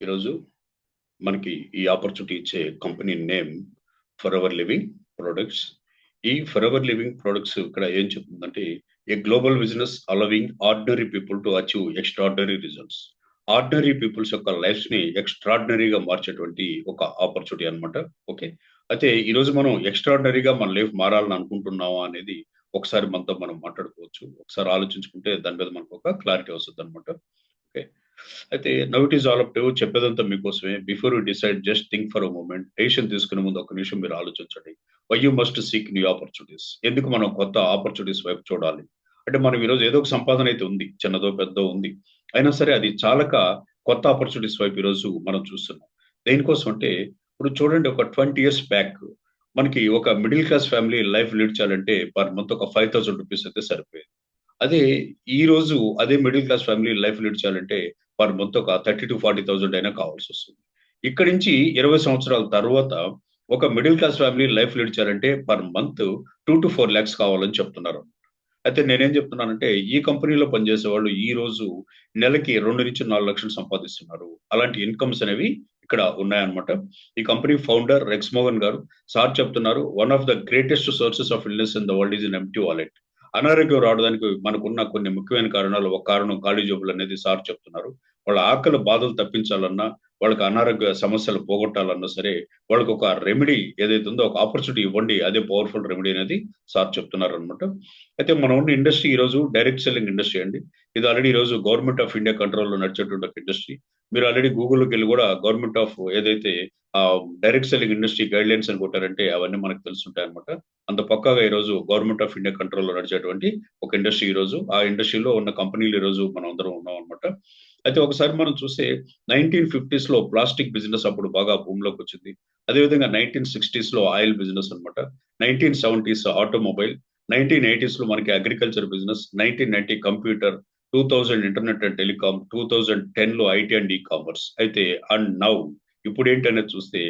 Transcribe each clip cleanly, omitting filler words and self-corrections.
ఈరోజు మనకి ఈ ఆపర్చునిటీ ఇచ్చే company name forever living products. ఈ ఫరెవర్ లివింగ్ ప్రొడక్ట్స్ ఇక్కడ ఏం చెప్తుందంటే a global business allowing ordinary people to achieve extraordinary results. Ordinary peoples యొక్క లైఫ్స్ ని ఎక్స్ట్రాడినరీగా మార్చేటువంటి ఒక ఆపర్చునిటీ అన్నమాట. ఓకే. అయితే ఈరోజు మనం ఎక్స్ట్రాడినరీగా మన లైఫ్ మారాలని అనుకుంటున్నామా అనేది ఒకసారి మనతో మనం మాట్లాడుకోవచ్చు. ఒకసారి ఆలోచించుకుంటే దాని మీద మనకు ఒక క్లారిటీ వస్తుంది అనమాట. ఓకే. అయితే now it is all up to you. చెప్పేదంతా మీకోసమే. Before you decide just think for a moment. Decision తీసుకునే ముందు ఒక నిమిషం మీరు ఆలోచించండి. Why you must seek new opportunities. ఎందుకు మనం కొత్త ఆపర్చునిటీస్ వైపు చూడాలి? అంటే మనం ఈరోజు ఏదో ఒక సంపాదన అయితే ఉంది. చిన్నదో పెద్దో ఉంది. అయినా సరే అది చాలక కొత్త ఆపర్చునిటీస్ వైపు ఈరోజు మనం చూస్తున్నాం. దేనికోసం అంటే ఇప్పుడు చూడండి, ఒక 20 ఇయర్స్ బ్యాక్ మనకి ఒక middle class family life lead చేయాలంటే పర్ మంత్ ఒక 5,000 రూపీస్ అయితే సరిపోయేది. అదే ఈ రోజు అదే middle class family life lead చేయాలంటే పర్ మంత్ ఒక 30,000 to 40,000 అయినా కావాల్సి వస్తుంది. ఇక్కడి నుంచి 20 సంవత్సరాల తర్వాత ఒక middle class family life lead చేయాలంటే పర్ మంత్ 2 to 4 lakhs కావాలని చెప్తున్నారు. అయితే నేనేం చెప్తున్నానంటే ఈ కంపెనీలో పనిచేసే వాళ్ళు ఈ రోజు నెలకి 2 నుంచి 4 లక్షలు సంపాదిస్తున్నారు. అలాంటి ఇన్కమ్స్ అనేవి ఇక్కడ ఉన్నాయన్నమాట. ఈ కంపెనీ ఫౌండర్ రెక్స్ మోహన్ గారు సార్ చెప్తున్నారు, one of the greatest sources of illness in the world is an empty wallet. అనారోగ్యం రావడానికి మనకున్న కొన్ని ముఖ్యమైన కారణాలు, ఒక కారణం ఖాళీ జేబులు అనేది సార్ చెప్తున్నారు. వాళ్ళ ఆకలి బాధలు తప్పించాలన్నా, వాళ్ళకి అనారోగ్య సమస్యలు పోగొట్టాలన్నా సరే, వాళ్ళకి ఒక రెమెడీ ఏదైతే ఉందో ఒక ఆపర్చునిటీ ఇవ్వండి, అదే పవర్ఫుల్ రెమెడీ అనేది సార్ చెప్తున్నారు అనమాట. అయితే మనం ఉన్న ఇండస్ట్రీ ఈ రోజు డైరెక్ట్ సెల్లింగ్ ఇండస్ట్రీ అండి. ఇది ఆల్రెడీ ఈ రోజు గవర్నమెంట్ ఆఫ్ ఇండియా కంట్రోల్లో నడిచేటువంటి ఒక ఇండస్ట్రీ. మీరు ఆల్రెడీ గూగుల్‌కి వెళ్ళి కూడా గవర్నమెంట్ ఆఫ్ ఏదైతే direct selling industry guide lines అని కొట్టారంటే అవన్నీ మనకు తెలుసుంటాయి అనమాట. అంత పక్కాగా ఈ రోజు గవర్నమెంట్ ఆఫ్ ఇండియా కంట్రోల్లో నడిచేటువంటి ఒక ఇండస్ట్రీ ఈ రోజు. ఆ ఇండస్ట్రీలో ఉన్న కంపెనీలు ఈ రోజు మనం అందరం ఉన్నాం అనమాట. అయితే ఒకసారి మనం చూస్తే 1950s లో ప్లాస్టిక్ బిజినెస్ అప్పుడు బాగా భూమిలోకి వచ్చింది. అదేవిధంగా 1960s లో ఆయిల్ బిజినెస్ అనమాట. 1970s ఆటోమొబైల్, 1980s లో మనకి agriculture business, 1990 computer, 2000 internet and telecom, 2010లో ఐటీ అండ్ ఈ కామర్స్. అయితే అండ్ నౌ ఇప్పుడు ఏంటనేది చూస్తే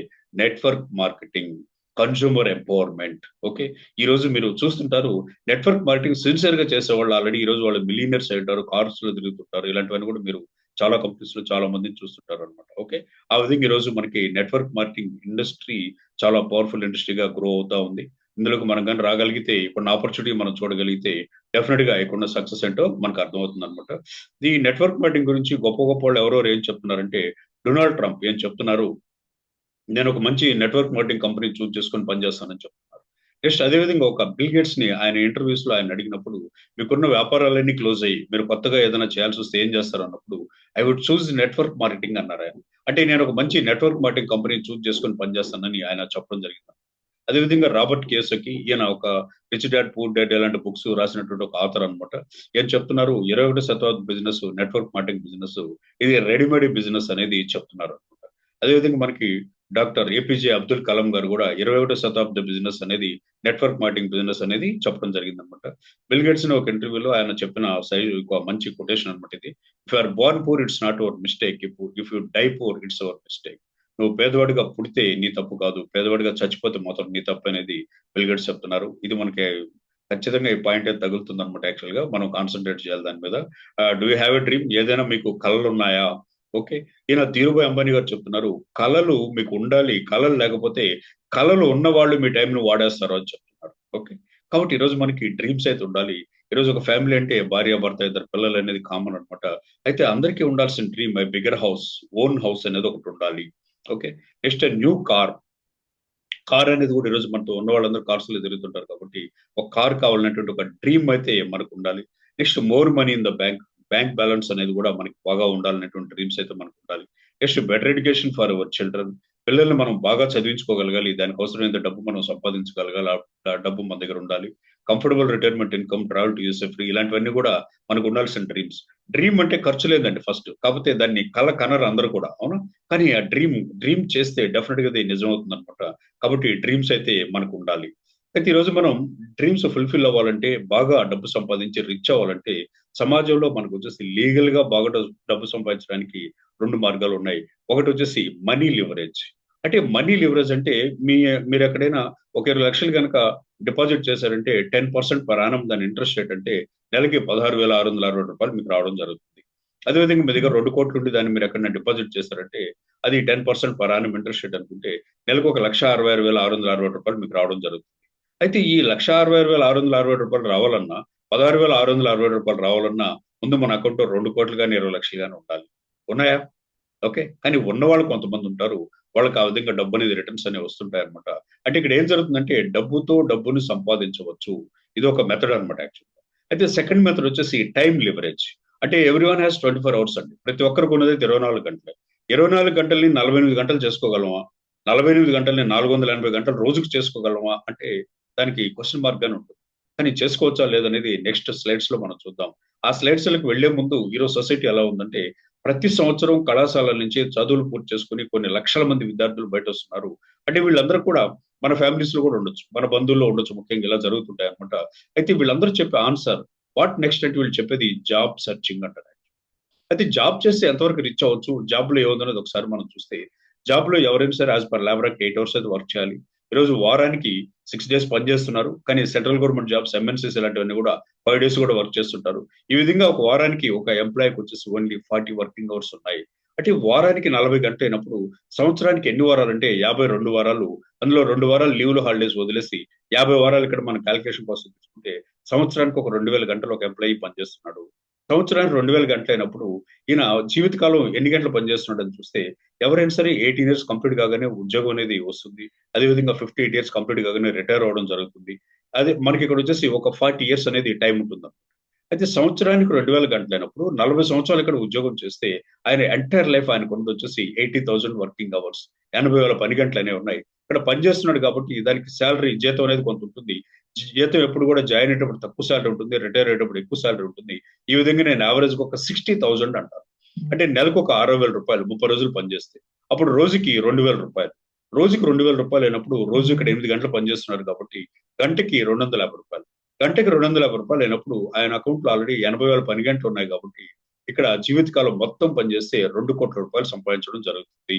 network marketing, consumer empowerment. Okay. ఈ రోజు మీరు చూస్తుంటారు, నెట్వర్క్ మార్కెటింగ్ సిన్సియర్ గా చేసేవాళ్ళు ఆల్రెడీ ఈ రోజు వాళ్ళు మిలియనర్స్ అయి ఉంటారు, కార్స్ లో తిరుగుతుంటారు. ఇలాంటివన్నీ కూడా మీరు చాలా కంపెనీస్ లో చాలా మందిని చూస్తుంటారు అనమాట. ఓకే. ఆ విధంగా ఈ రోజు మనకి నెట్వర్క్ మార్కెటింగ్ ఇండస్ట్రీ చాలా పవర్ఫుల్ ఇండస్ట్రీగా గ్రో అవుతా ఉంది. ఇందులోకి మనం కానీ రాగలిగితే, ఇప్పుడు ఆపర్చునిటీ మనం చూడగలిగితే డెఫినెట్ గా ఇక్కడ సక్సెస్ ఏంటో మనకు అర్థమవుతుంది అనమాట. ఈ నెట్వర్క్ మార్కెటింగ్ గురించి గొప్ప గొప్ప వాళ్ళు ఎవరెవరు ఏం చెప్తున్నారంటే, డొనాల్డ్ ట్రంప్ ఏం చెప్తున్నారు, నేను ఒక మంచి నెట్వర్క్ మార్కెటింగ్ కంపెనీ చూజ్ చేసుకొని పనిచేస్తానని చెప్తున్నారు. నెక్స్ట్ అదేవిధంగా ఒక బిల్ గేట్స్ ని ఆయన ఇంటర్వ్యూస్ లో ఆయన అడిగినప్పుడు, మీకున్న వ్యాపారాలన్నీ క్లోజ్ అయ్యి మీరు కొత్తగా ఏదైనా చేయాల్సి వస్తే ఏం చేస్తారు అన్నప్పుడు, I would choose network marketing అన్నారు ఆయన. అంటే నేను ఒక మంచి నెట్వర్క్ మార్కెటింగ్ కంపెనీ చూజ్ చేసుకొని పనిచేస్తానని ఆయన చెప్పడం జరిగింది. అదేవిధంగా రాబర్ట్ కేసకి, ఈయన ఒక రిచ్ డాడ్ పూర్ డాడ్ ఇలాంటి బుక్స్ రాసినటువంటి ఒక ఆథర్ అనమాట. ఏం చెప్తున్నారు, 21వ శతాబ్దం బిజినెస్ నెట్వర్క్ మార్కెటింగ్ బిజినెస్ ఇది రెడీమేడ్ బిజినెస్ అనేది చెప్తున్నారు అనమాట. అదేవిధంగా మనకి డాక్టర్ ఏపీజే అబ్దుల్ కలాం గారు కూడా 21వ శతాబ్ద బిజినెస్ అనేది నెట్వర్క్ మార్కెటింగ్ బిజినెస్ అనేది చెప్పడం జరిగింది అనమాట. బిల్ గేట్స్ ఒక ఇంటర్వ్యూలో ఆయన చెప్పిన ఒక మంచి కొటేషన్ అనమాట ఇది. If you are born poor it's not our mistake, if you die poor it's our mistake. నువ్వు పేదవాడిగా పుడితే నీ తప్పు కాదు, పేదవాడిగా చచ్చిపోతే మాత్రం నీ తప్పు అనేది బిల్ గేట్స్ చెప్తున్నారు. ఇది మనకి ఖచ్చితంగా ఈ పాయింట్ అయితే తగులుతుంది అనమాట. యాక్చువల్ గా మనం కాన్సన్ట్రేట్ చేయాలి దాని మీద. Do you have a dream? ఏదైనా మీకు కళలు ఉన్నాయా? ఓకే. ఈయన ధీరుభాయ్ అంబానీ గారు చెప్తున్నారు, కళలు మీకు ఉండాలి, కళలు లేకపోతే కళలు ఉన్నవాళ్ళు మీ టైంను వాడేస్తారు అని చెప్తున్నారు. ఓకే. కాబట్టి ఈ రోజు మనకి డ్రీమ్స్ అయితే ఉండాలి. ఈ రోజు ఒక ఫ్యామిలీ అంటే భార్య భర్త ఇద్దరు పిల్లలు అనేది కామన్ అనమాట. అయితే అందరికీ ఉండాల్సిన dream bigger house, own house అనేది ఒకటి ఉండాలి. Okay. Next new car. Car అనేది కూడా ఈరోజు మనతో ఉన్న వాళ్ళందరూ కార్స్ లో తిరుగుతుంటారు కాబట్టి ఒక కార్ కావాలనేటువంటి ఒక డ్రీమ్ అయితే మనకు ఉండాలి. Next more money in the bank, bank balance అనేది కూడా మనకి బాగా ఉండాలనేటువంటి డ్రీమ్స్ అయితే మనకు ఉండాలి. Next better education for our children. పిల్లల్ని మనం బాగా చదివించుకోగలగాలి, దానికి అవసరమైన డబ్బు మనం సంపాదించగలగాలి, ఆ డబ్బు మన దగ్గర ఉండాలి. Comfortable retirement income, travel to USA free, ఇలాంటివన్నీ కూడా మనకు ఉండాల్సిన డ్రీమ్స్. డ్రీమ్ అంటే ఖర్చు లేదండి ఫస్ట్, కాకపోతే దాన్ని కల కనరు అందరూ కూడా, అవునా? కానీ ఆ డ్రీమ్ చేస్తే డెఫినెట్ గా అది నిజం అవుతుంది అనమాట. కాబట్టి డ్రీమ్స్ అయితే మనకు ఉండాలి. అయితే ఈరోజు మనం డ్రీమ్స్ ఫుల్ఫిల్ అవ్వాలంటే, బాగా డబ్బు సంపాదించి రిచ్ అవ్వాలంటే, సమాజంలో మనకు వచ్చేసి లీగల్ గా బాగా డబ్బు సంపాదించడానికి 2 మార్గాలు ఉన్నాయి. ఒకటి వచ్చేసి మనీ లివరేజ్. అంటే మనీ లివరేజ్ అంటే మీరు ఎక్కడైనా ఒక 20 లక్షలు కనుక డిపాజిట్ చేశారంటే 10% పర్ యానం దాని ఇంట్రెస్ట్ రేట్ అంటే నెలకి 16,660 రూపాయలు మీకు రావడం జరుగుతుంది. అదేవిధంగా మీ దగ్గర 2 కోట్లు ఉండి దాన్ని మీరు ఎక్కడైనా డిపాజిట్ చేస్తారంటే అది 10% పర్ యానం ఇంట్రెస్ట్ రేట్ అనుకుంటే నెలకు ఒక 1,66,660 మీకు రావడం జరుగుతుంది. అయితే ఈ 1,66,660 రావాలన్నా, 16,660 రావాలన్నా ముందు మన అకౌంట్‌లో 2 కోట్లు గాని, 20 లక్షలు గాని ఉండాలి. ఉన్నాయా? ఓకే. కానీ ఉన్నవాళ్ళు కొంతమంది ఉంటారు. వాళ్ళకి ఆ విధంగా డబ్బనేది రిటర్న్స్ అనేవి వస్తుంటాయన్నమాట. అంటే ఇక్కడ ఏం జరుగుతుందంటే డబ్బుతో డబ్బుని సంపాదించవచ్చు. ఇది ఒక మెథడ్ అన్నమాట యాక్చువల్‌గా. అయితే సెకండ్ మెథడ్ వచ్చేసి టైమ్ లివరేజ్. అంటే ఎవ్రీవన్ హాస్ 24 అవర్స్ అండి. ప్రతి ఒక్కరికి ఉన్నదైతే 24 గంటలే. 24 గంటల్ని 48 గంటలు చేసుకోగలమా? 48 గంటల్ని 480 గంటలు రోజుకి చేసుకోగలమా? అంటే దానికి క్వెషన్ మార్క్ గానే ఉంటుంది. కానీ చేసుకోవచ్చా లేదనేది నెక్స్ట్ స్లైడ్స్‌లో మనం చూద్దాం. ఆ స్లైడ్స్‌లకి వెళ్ళే ముందు ఈరోజు సొసైటీ ఎలా ఉందంటే ప్రతి సంవత్సరం కళాశాలల నుంచి చదువులు పూర్తి చేసుకొని కొన్ని లక్షల మంది విద్యార్థులు బయటొస్తున్నారు. అంటే వీళ్ళందరూ కూడా మన ఫ్యామిలీస్‌లో కూడా ఉండొచ్చు. మన బంధువుల్లో ఉండొచ్చు. ముఖ్యంగా ఇలా జరుగుతుంటాయన్నమాట. అయితే వీళ్ళందరూ చెప్పే ఆన్సర్ వాట్ నెక్స్ట్ అంటే వీళ్ళు చెప్పేది జాబ్ సెర్చింగ్ అంటారు. అయితే జాబ్ చేస్తే ఎంతవరకు రిచ్ అవ్వచ్చు? జాబ్‌లో ఏముందనేది ఒకసారి మనం చూస్తే, జాబ్‌లో ఎవరైనా సరే as per labour act 8 hours అయితే వర్క్ చేయాలి. ఈరోజు వారానికి 6 డేస్ పని చేస్తున్నారు. కానీ సెంట్రల్ గవర్నమెంట్ జాబ్స్, ఎంఎన్‌సీస్ ఇలాంటివన్నీ కూడా 5 డేస్ కూడా వర్క్ చేస్తుంటారు. ఈ విధంగా ఒక వారానికి ఒక ఎంప్లాయీకి వచ్చేసి ఓన్లీ 40 వర్కింగ్ అవర్స్ ఉన్నాయి. అంటే వారానికి 40 గంటలైనప్పుడు సంవత్సరానికి ఎన్ని వారాలంటే 52 వారాలు. అందులో 2 వారాలు లీవ్‌లు, హాలిడేస్ వదిలేసి 50 వారాలు ఇక్కడ మనం కాలిక్యులేషన్ కోసం తీసుకుంటే సంవత్సరానికి ఒక 2000 గంటలు ఒక ఎంప్లాయీ పనిచేస్తున్నాడు. సంవత్సరానికి 2000 గంటలైనప్పుడు ఈయన జీవితకాలం ఎన్ని గంటలు పనిచేస్తున్నాడని చూస్తే ఎవరైనా సరే 18 ఇయర్స్ కంప్లీట్ కాగానే ఉద్యోగం అనేది వస్తుంది. అదేవిధంగా 58 ఇయర్స్ కంప్లీట్ కాగానే రిటైర్ అవ్వడం జరుగుతుంది. అదే మనకి ఇక్కడ వచ్చేసి ఒక 40 ఇయర్స్ అనేది టైం ఉంటుంది. అయితే సంవత్సరానికి 2000 గంటలైనప్పుడు 40 సంవత్సరాలు ఇక్కడ ఉద్యోగం చేస్తే ఆయన ఎంటైర్ లైఫ్ ఆయనకున్నది వచ్చేసి 80,000 వర్కింగ్ అవర్స్. 80,000 పని గంటలు అనేవి ఉన్నాయి. ఇక్కడ పని చేస్తున్నాడు కాబట్టి దానికి సాలరీ జీతం అనేది కొంత ఉంటుంది. జీతం ఎప్పుడు కూడా జాయిన్ అయ్యేటప్పుడు తక్కువ సాలరీ ఉంటుంది. రిటైర్ అయ్యేటప్పుడు ఎక్కువ సాలరీ ఉంటుంది. ఈ విధంగా నేను యావరేజ్‌గా ఒక 60,000 అంటాను. అంటే నెలకు ఒక రూ. 60,000 30 రోజులు పనిచేస్తే. అప్పుడు రోజుకి రూ. 2,000. రోజుకి రూ. 2,000 అయినప్పుడు రోజు ఇక్కడ 8 గంటలు పనిచేస్తున్నారు కాబట్టి గంటకి రూ. 250. గంటకి రూ. 250 అయినప్పుడు ఆయన అకౌంట్‌లో ఆల్రెడీ 80,000 పని గంటలు ఉన్నాయి కాబట్టి ఇక్కడ జీవితకాలం మొత్తం పనిచేస్తే రూ. 2,00,00,000 సంపాదించడం జరుగుతుంది.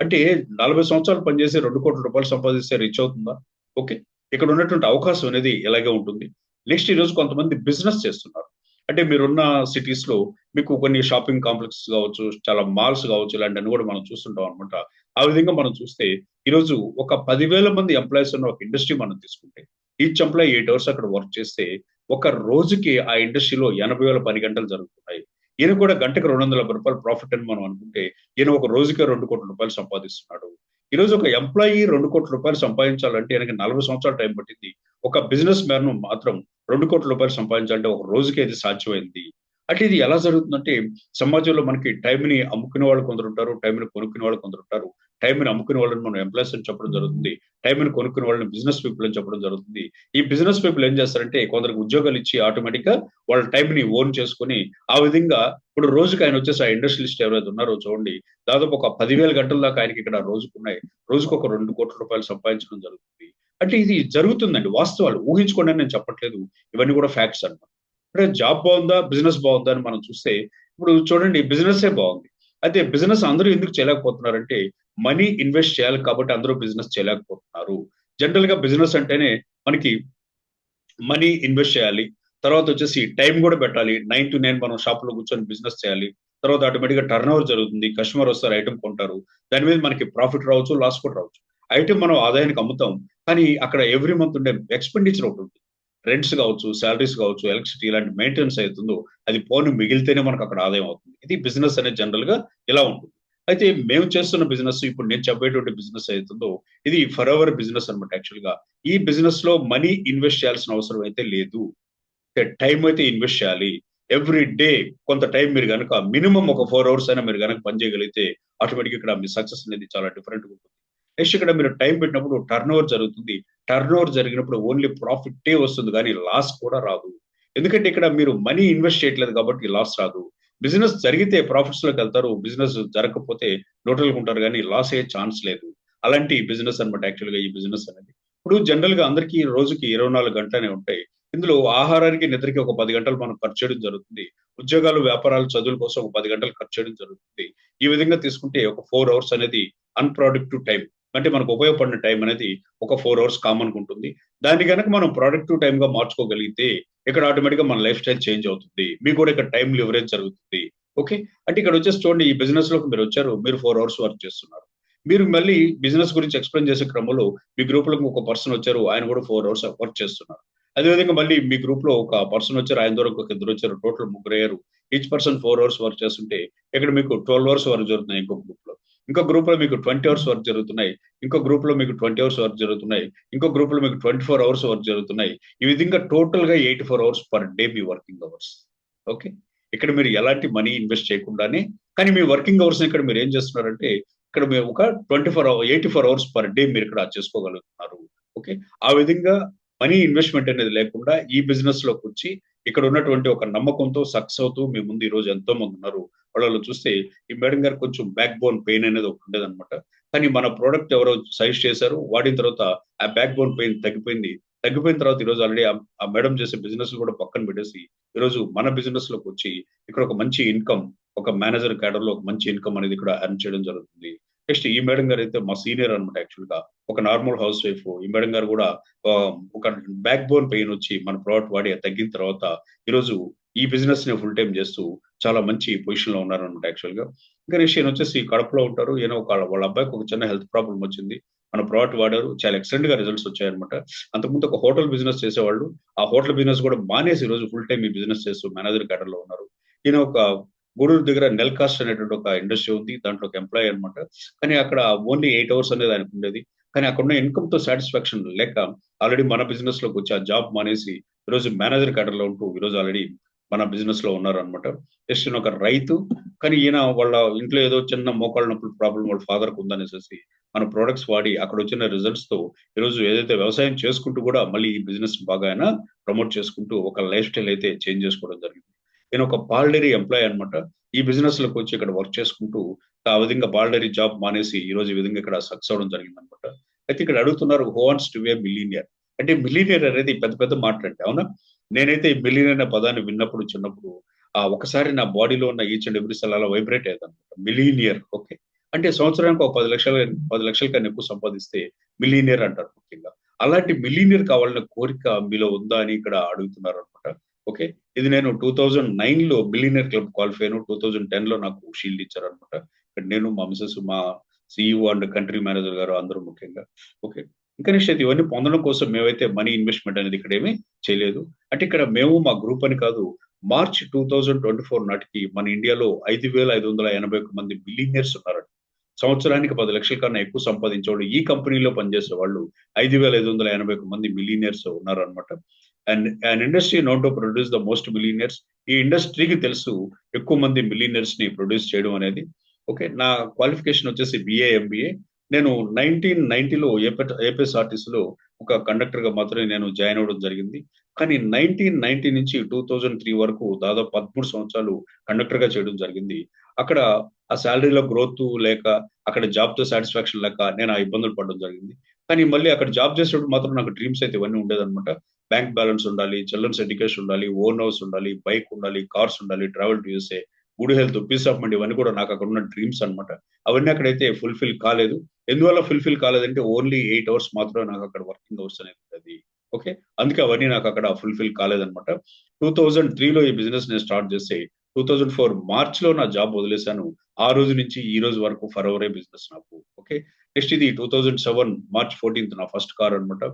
అంటే 40 సంవత్సరాలు పనిచేసి రూ. 2,00,00,000 సంపాదిస్తే రిచ్ అవుతుందా? ఓకే. ఇక్కడ ఉన్నటువంటి అవకాశం అనేది ఇలాగే ఉంటుంది. నెక్స్ట్ ఈరోజు కొంతమంది బిజినెస్ చేస్తున్నారు. అంటే మీరున్న సిటీస్‌లో మీకు కొన్ని షాపింగ్ కాంప్లెక్సెస్ కావచ్చు, చాలా మాల్స్ కావచ్చు, ఇలాంటివన్నీ కూడా మనం చూస్తుంటాం అనమాట. ఆ విధంగా మనం చూస్తే ఈరోజు ఒక 10,000 మంది ఎంప్లాయీస్ ఉన్న ఒక ఇండస్ట్రీ మనం తీసుకుంటే, ఈచ్ ఎంప్లాయీ 8 అవర్స్ అక్కడ వర్క్ చేస్తే, ఒక రోజుకి ఆ ఇండస్ట్రీలో 80,000 పని గంటలు జరుగుతున్నాయి. ఈయన కూడా గంటకు రూ. 250 ప్రాఫిట్ అని మనం అనుకుంటే, ఈయన ఒక రోజుకే రూ. 2,00,00,000 సంపాదిస్తున్నాడు. ఈరోజు ఒక ఎంప్లాయీ రూ. 2,00,00,000 సంపాదించాలంటే ఈయనకి 40 సంవత్సరాలు టైం పట్టింది. ఒక బిజినెస్ మ్యాన్ మాత్రం రూ. 2,00,00,000 సంపాదించాలంటే ఒక రోజుకే ఇది సాధ్యమైంది. అంటే ఇది ఎలా జరుగుతుందంటే సమాజంలో మనకి టైమ్‌ని అమ్ముకునే వాళ్ళు కొందరుంటారు. టైమ్‌ని కొనుక్కునే వాళ్ళు కొందరుంటారు. టైమ్‌ని అమ్ముకునే వాళ్ళని మనం ఎంప్లాయీస్ అని చెప్పడం జరుగుతుంది. టైమ్‌ని కొనుక్కునే వాళ్ళని బిజినెస్ పీపుల్ అని చెప్పడం జరుగుతుంది. ఈ బిజినెస్ పీపుల్ ఏం చేస్తారంటే కొందరికి ఉద్యోగాలు ఇచ్చి ఆటోమేటిక్‌గా వాళ్ళ టైమ్‌ని ఓన్ చేసుకొని ఆ విధంగా ఇప్పుడు రోజుకి ఆయన వచ్చేసి ఆ ఇండస్ట్రియలిస్ట్ ఎవరైతే ఉన్నారో చూడండి దాదాపు ఒక 10,000 గంటల దాకా ఆయనకి ఇక్కడ రోజుకున్నాయి. రోజుకొక రూ. 2,00,00,000 సంపాదించడం జరుగుతుంది. అంటే ఇది జరుగుతుందండి. వాస్తవాలు. ఊహించుకోండి అని నేను చెప్పట్లేదు. ఇవన్నీ కూడా ఫ్యాక్ట్స్ అన్నమాట. అంటే జాబ్ బావుందా? బిజినెస్ బావుందా? అని మనం చూస్తే ఇప్పుడు చూడండి బిజినెస్సే బావుంది. అయితే బిజినెస్ అందరూ ఎందుకు చేయలేకపోతున్నారంటే మనీ ఇన్వెస్ట్ చేయాలి కాబట్టి అందరూ బిజినెస్ చేయలేకపోతున్నారు. జనరల్‌గా బిజినెస్ అంటేనే మనకి మనీ ఇన్వెస్ట్ చేయాలి. తర్వాతొచ్చేసి టైం గూడా పెట్టాలి. 9-9 మనం షాప్‌లో కూర్చొని బిజినెస్ చేయాలి. తర్వాత ఆటోమేటిక్‌గా టర్నోవర్ జరుగుతుంది. కస్టమర్ వస్తారు, ఐటెమ్ కొంటారు. దాని మీద మనకి ప్రాఫిట్ రావచ్చు, లాస్ కూడా రావచ్చు. ఐటెమ్ మనం ఆదాయానికి అమ్ముతాం. కానీ అక్కడ ఎవ్రీ మంత్ ఉండే ఎక్స్‌పెండిచర్ ఒకటుంది. రెంట్స్ గావచ్చు, సాలరీస్ గావచ్చు, ఎలక్ట్రిసిటీ ఇలాంటి మెయింటెనెన్స్ అయితుందో అది పోను మిగిలితేనే మనకక్కడ ఆదాయం అవుతుంది. ఇది బిజినెస్ అనేది జనరల్‌గా ఇలా ఉంటుంది. అయితే మేము చేస్తున్న బిజినెస్ ఇప్పుడు నేను చెప్పేటువంటి బిజినెస్ ఏదైతుందో ఇది ఫరెవర్ బిజినెస్ అన్నమాట యాక్చువల్‌గా. ఈ బిజినెస్‌లో మనీ ఇన్వెస్ట్ చేయాల్సిన అవసరం అయితే లేదు. టైమ్ అయితే ఇన్వెస్ట్ చేయాలి. ఎవ్రీ డే కొంత టైం మీరు గనక మినిమమ్ ఒక 4 అవర్స్ అయినా మీరు గనక పని చేయగలిగితే ఆటోమేటిక్‌గా ఇక్కడ మీ సక్సెస్ అనేది చాలా డిఫరెంట్‌గా ఉంటుంది. నెక్స్ట్ ఇక్కడ మీరు టైం పెట్టినప్పుడు టర్నోవర్ జరుగుతుంది. టర్నోవర్ జరిగినప్పుడు ఓన్లీ ప్రాఫిట్టే వస్తుంది గానీ లాస్ కూడా రాదు. ఎందుకంటే ఇక్కడ మీరు మనీ ఇన్వెస్ట్ చేయట్లేదు కాబట్టి లాస్ రాదు. బిజినెస్ జరిగితే ప్రాఫిట్స్‌లోకెళ్తారు. బిజినెస్ జరగకపోతే న్యూట్రల్‌గా ఉంటారు గానీ లాస్ అయ్యే ఛాన్స్ లేదు. అలాంటి బిజినెస్ అన్నమాట యాక్చువల్‌గా ఈ బిజినెస్ అనేది. ఇప్పుడు జనరల్‌గా అందరికీ రోజుకి 24 గంటలనే ఉంటాయి. ఇందులో ఆహారానికి, నిద్రకి ఒక 10 గంటలు మనం ఖర్చు చేయడం జరుగుతుంది. ఉద్యోగాలు, వ్యాపారాలు, చదువుల కోసం ఒక 10 గంటలు ఖర్చు చేయడం జరుగుతుంది. ఈ విధంగా తీసుకుంటే ఒక 4 అవర్స్ అనేది అన్‌ప్రొడక్టివ్ టైమ్. అంటే మనకు ఉపయోగపడిన టైం అనేది ఒక 4 అవర్స్ కామన్‌గా ఉంటుంది. దాన్ని గనక మనం ప్రొడక్టివ్ టైమ్‌గా మార్చుకోగలిగితే ఇక్కడ ఆటోమేటిక్‌గా మన లైఫ్ స్టైల్ చేంజ్ అవుతుంది. మీకు కూడా ఇక్కడ టైమ్ లివరేజ్ జరుగుతుంది. ఓకే. అంటే ఇక్కడ వచ్చేసి చూడండి, ఈ బిజినెస్ లోకి మీరు వచ్చారు. మీరు 4 అవర్స్ వర్క్ చేస్తున్నారు. మీరు మళ్ళీ బిజినెస్ గురించి ఎక్స్‌ప్లెయిన్ చేసే క్రమంలో మీ గ్రూప్‌లోకి ఒక పర్సన్ వచ్చారు. ఆయన కూడా 4 అవర్స్ వర్క్ చేస్తున్నారు. అదే విధంగా మళ్ళీ మీ గ్రూప్‌లో ఒక పర్సన్ వచ్చారు. ఆయన ద్వారా ఇంకొక ఇద్దరొచ్చారు. టోటల్ ముగ్గురయ్యారు. ఈచ్ పర్సన్ 4 అవర్స్ వర్క్ చేస్తుంటే ఇక్కడ మీకు 12 అవర్స్ వర్క్ జరుగుతున్నాయి ఇంకో గ్రూప్‌లో. ఇంకో గ్రూప్‌లో మీకు 20 అవర్స్ వర్క్ జరుగుతున్నాయి. ఇంకో గ్రూప్‌లో మీకు 20 అవర్స్ వర్క్ జరుగుతున్నాయి. ఇంకో గ్రూప్‌లో మీకు 24 అవర్స్ వర్క్ జరుగుతున్నాయి. ఈ విధంగా టోటల్‌గా 84 అవర్స్ పర్ డే మీ వర్కింగ్ అవర్స్. ఓకే. ఇక్కడ మీరు ఎలాంటి మనీ ఇన్వెస్ట్ చేయకుండానే, కానీ మీ వర్కింగ్ అవర్స్‌ని ఇక్కడ మీరు ఏం చేస్తున్నారంటే, ఇక్కడ మీరు ఒక 84 అవర్స్ పర్ డే మీరు ఇక్కడ చేసుకోగలుగుతున్నారు. ఓకే. ఆ విధంగా మనీ ఇన్వెస్ట్‌మెంట్ అనేది లేకుండా ఈ బిజినెస్‌లోకొచ్చి ఇక్కడ ఉన్నటువంటి ఒక నమ్మకంతో సక్సెస్ అవుతూ మీ ముందు ఈరోజు ఎంతో మంది ఉన్నారు. వాళ్ళలో చూస్తే ఈ మేడం గారికి కొంచెం బ్యాక్ బోన్ పెయిన్ అనేది ఒకటి ఉండేదన్నమాట. కానీ మన ప్రొడక్ట్ ఎవరో సజెస్ట్ చేశారు. వాడిన తర్వాత ఆ బ్యాక్ బోన్ పెయిన్ తగ్గిపోయింది. తగ్గిపోయిన తర్వాత ఈరోజు ఆల్రెడీ ఆ మేడం చేసే బిజినెస్ కూడా పక్కన పెట్టేసి ఈరోజు మన బిజినెస్‌లోకొచ్చి ఇక్కడ ఒక మంచి ఇన్‌కమ్, ఒక మేనేజర్ క్యాడర్‌లో ఒక మంచి ఇన్‌కమ్ అనేది ఇక్కడ ఎర్న్ చేయడం జరుగుతుంది. నెక్స్ట్ ఈ మేడం గారైతే మా సీనియర్ అన్నమాట యాక్చువల్‌గా. ఒక నార్మల్ హౌస్ వైఫ్. ఈ మేడం గారు కూడా ఒక బ్యాక్ బోన్ పెయిన్ వచ్చి మన ప్రొడక్ట్ వాడి అది తగ్గిన తర్వాత ఈరోజు ఈ బిజినెస్‌ని ఫుల్ టైమ్ చేస్తూ చాలా మంచి పొజిషన్‌లో ఉన్నారన్నమాట యాక్చువల్‌గా. ఇంకా నెక్స్ట్ ఈయనొచ్చేసి కడపలో ఉంటారు. ఈయన వాళ్ళ అబ్బాయికి ఒక చిన్న హెల్త్ ప్రాబ్లమ్ వచ్చింది. మన ప్రొడక్ట్ వాడారు. చాలా ఎక్సలెంట్‌గా రిజల్ట్స్ వచ్చాయన్నమాట. అంతకుముందు ఒక హోటల్ బిజినెస్ చేసేవాళ్ళు. ఆ హోటల్ బిజినెస్ కూడా మానేసి ఈరోజు ఫుల్ టైమ్ ఈ బిజినెస్ చేస్తూ మేనేజర్ క్యాడర్‌లో ఉన్నారు. ఈయన ఒక గూడూరు దగ్గర నెల్కాస్ట్ అనేటువంటి ఒక ఇండస్ట్రీ ఉంది. దాంట్లో ఒక ఎంప్లాయీ అన్నమాట. కానీ అక్కడ ఓన్లీ 8 అవర్స్ అనేది ఆయనకుండేది. కానీ అక్కడున్న ఇన్‌కమ్‌తో సాటిస్ఫాక్షన్ లేక ఆల్రెడీ మన బిజినెస్‌లోకొచ్చి ఆ జాబ్ మానేసి ఈరోజు మేనేజర్ క్యాడర్‌లో ఉంటూ ఈరోజు ఆల్రెడీ మన బిజినెస్‌లో ఉన్నారన్నమాట. జస్ట్ ఈయన ఒక రైతు. కానీ ఈయన వాళ్ళ ఇంట్లో ఏదో చిన్న మోకాళ్ళ నొప్పుల ప్రాబ్లమ్ వాళ్ళ ఫాదర్‌కి ఉందనేసేసి మన ప్రొడక్ట్స్ వాడి అక్కడొచ్చిన రిజల్ట్స్‌తో ఈరోజు ఏదైతే వ్యవసాయం చేసుకుంటూ కూడా మళ్ళీ ఈ బిజినెస్ బాగా ఆయన ప్రమోట్ చేసుకుంటూ ఒక లైఫ్ స్టైల్ అయితే చేంజ్ చేసుకోవడం జరిగింది. నేను ఒక పాల్ డైరీ ఎంప్లాయీ అన్నమాట. ఈ బిజినెస్‌లోకి వచ్చి ఇక్కడ వర్క్ చేసుకుంటూ ఆ విధంగా పాల్ డైరీ జాబ్ మానేసి ఈరోజు ఈ విధంగా ఇక్కడ సక్సెస్ అవ్వడం జరిగిందన్నమాట. అయితే ఇక్కడ అడుగుతున్నారు who wants to be a millionaire? అంటే మిలియనియర్ అనేది పెద్ద పెద్ద మాటలండి. అవునా? నేనైతే ఈ మిలియనియర్ అనే పదాన్ని విన్నప్పుడు చిన్నప్పుడు ఒకసారి నా బాడీలో ఉన్న ఈచ్ అండ్ ఎవ్రీ సెల్ అలా వైబ్రేట్ అయ్యేదన్నమాట. Millionaire okay. అంటే సంవత్సరానికి ఒక 10,00,000 కన్నా ఎక్కువ సంపాదిస్తే మిలియనియర్ అంటారు ముఖ్యంగా. అలాంటి మిలియనియర్ కావాలనే కోరిక మీలో ఉందా అని ఇక్కడ అడుగుతున్నారన్నమాట. ఓకే. ఇది నేను 2009లో బిలియనియర్ క్లబ్ క్వాలిఫై అయ్యాను. 2010లో నాకు షీల్డ్ ఇచ్చారన్నమాట. ఇక్కడ నేను, మా మిసెస్, మా సీఈఓ అండ్ కంట్రీ మేనేజర్ గారు అందరూ ముఖ్యంగా. ఓకే. ఇంకా నెక్స్ట్ అయితే ఇవన్నీ పొందడం కోసం మేమైతే మనీ ఇన్వెస్ట్‌మెంట్ అనేది ఇక్కడేమి చేయలేదు. అంటే ఇక్కడ మేము మా గ్రూప్ అని కాదు. మార్చ్ 2024 నాటికి మన ఇండియాలో 5,581 మంది బిలియనియర్స్ ఉన్నారండి. సంవత్సరానికి 10,00,000 కన్నా ఎక్కువ సంపాదించేవాళ్ళు ఈ కంపెనీలో పనిచేసేవాళ్ళు 5,581 మంది మిలియనియర్స్ ఉన్నారన్నమాట. And industry known to produce the most millionaires. ఈ ఇండస్ట్రీకి తెలుసు ఎక్కువ మంది మిలియనియర్స్‌ని ప్రొడ్యూస్ చేయడం అనేది. ఓకే. నా క్వాలిఫికేషన్ వచ్చేసి బీఏ, ఎంబీఏ. నేను 1990లో ఏపీఎస్ఆర్టీసీలో ఒక కండక్టర్‌గా మాత్రమే నేను జాయిన్ అవ్వడం జరిగింది. కానీ 1990 నుంచి 2003 వరకు దాదాపు 13 సంవత్సరాలు కండక్టర్‌గా చేయడం జరిగింది. అక్కడ ఆ సాలరీలో గ్రోత్ లేక, అక్కడ జాబ్‌తో సాటిస్ఫాక్షన్ లేక నేను ఆ ఇబ్బందులు పడడం జరిగింది. కానీ మళ్ళీ అక్కడ జాబ్ చేసేటప్పుడు మాత్రం నాకు డ్రీమ్స్ అయితే ఇవన్నీ ఉండేదన్నమాట. బ్యాంక్ బ్యాలెన్స్ ఉండాలి, చిల్డ్రన్స్ ఎడ్యుకేషన్ ఉండాలి, ఓన్ హౌస్ ఉండాలి, బైక్ ఉండాలి, కార్స్ ఉండాలి, travel to USA, good health, peace of mind ఇవన్నీ కూడా నాకు అక్కడ ఉన్న డ్రీమ్స్ అన్నమాట. అవన్నీ అక్కడైతే ఫుల్‌ఫిల్ కాలేదు. ఎందువల్ల ఫుల్‌ఫిల్ కాలేదంటే ఓన్లీ 8 అవర్స్ మాత్రమే నాకు అక్కడ వర్కింగ్ అవర్స్ అనేది ఉంటది. ఓకే. అందుకే అవన్నీ నాకు అక్కడ ఫుల్‌ఫిల్ కాలేదన్నమాట. 2003లో ఈ బిజినెస్ నేను స్టార్ట్ చేసి 2004 మార్చ్‌లో నా జాబ్ వదిలేసాను. ఆ రోజు నుంచి ఈ రోజు వరకు ఫరెవరే బిజినెస్ నాకు. ఓకే. నెక్స్ట్ ఇది 2007 మార్చ్ 14థ్ నా ఫస్ట్ కార్ అన్నమాట.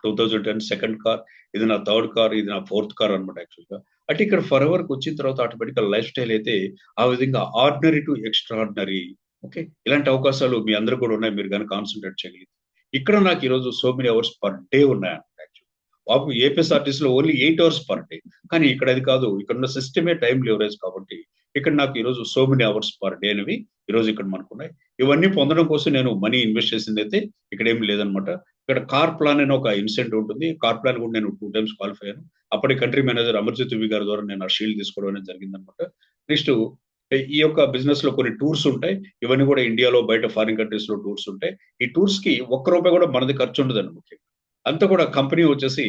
2010 సెకండ్ కార్. ఇది నా థర్డ్ కార్. ఇది నా ఫోర్త్ కార్ అన్నమాట యాక్చువల్‌గా. అంటే ఇక్కడ ఫరెవర్‌కి వచ్చిన తర్వాత ఆటోమేటిక్‌గా లైఫ్ స్టైల్ అయితే ఆ విధంగా ఆర్డినరీ టు ఎక్స్ట్రార్డినరీ. ఓకే. ఇలాంటి అవకాశాలు మీ అందరికి కూడా ఉన్నాయి. మీరు గనుక కాన్సంట్రేట్ చేయగలిగితే. ఇక్కడ నాకు ఈరోజు so many hours per day ఉన్నాయన్నమాట యాక్చువల్లీ. పాపం ఏపీఎస్ఆర్టీసీలో ఓన్లీ 8 అవర్స్ పర్ డే. కానీ ఇక్కడ అది కాదు. ఇక్కడున్న సిస్టమే టైమ్ లివరేజ్ కాబట్టి ఇక్కడ నాకు ఈరోజు so many hours per day అనేవి ఈరోజు ఇక్కడ మనకున్నాయి. ఇవన్నీ పొందడం కోసం నేను మనీ ఇన్వెస్ట్ చేసిందైతే ఇక్కడేమి లేదన్నమాట. ఇక్కడ కార్ ప్లాన్ అనే ఒక ఇన్సెంటివ్ ఉంటుంది. కార్ ప్లాన్ కూడా నేను 2 టైమ్స్ క్వాలిఫై అయ్యాను. అప్పటి కంట్రీ మేనేజర్ అమర్జిత్ వి గారి ద్వారా నేను ఆ షీల్డ్ తీసుకోవడం అనేది జరిగిందన్నమాట. నెక్స్ట్ ఈ యొక్క బిజినెస్ లో కొన్ని టూర్స్ ఉంటాయి. ఇవన్నీ కూడా ఇండియాలో బయట ఫారిన్ కంట్రీస్ లో టూర్స్ ఉంటాయి. ఈ టూర్స్ కి ఒక్క రూపాయి కూడా మనది ఖర్చు ఉండదండి ముఖ్యంగా. అంతా కూడా కంపెనీ వచ్చేసి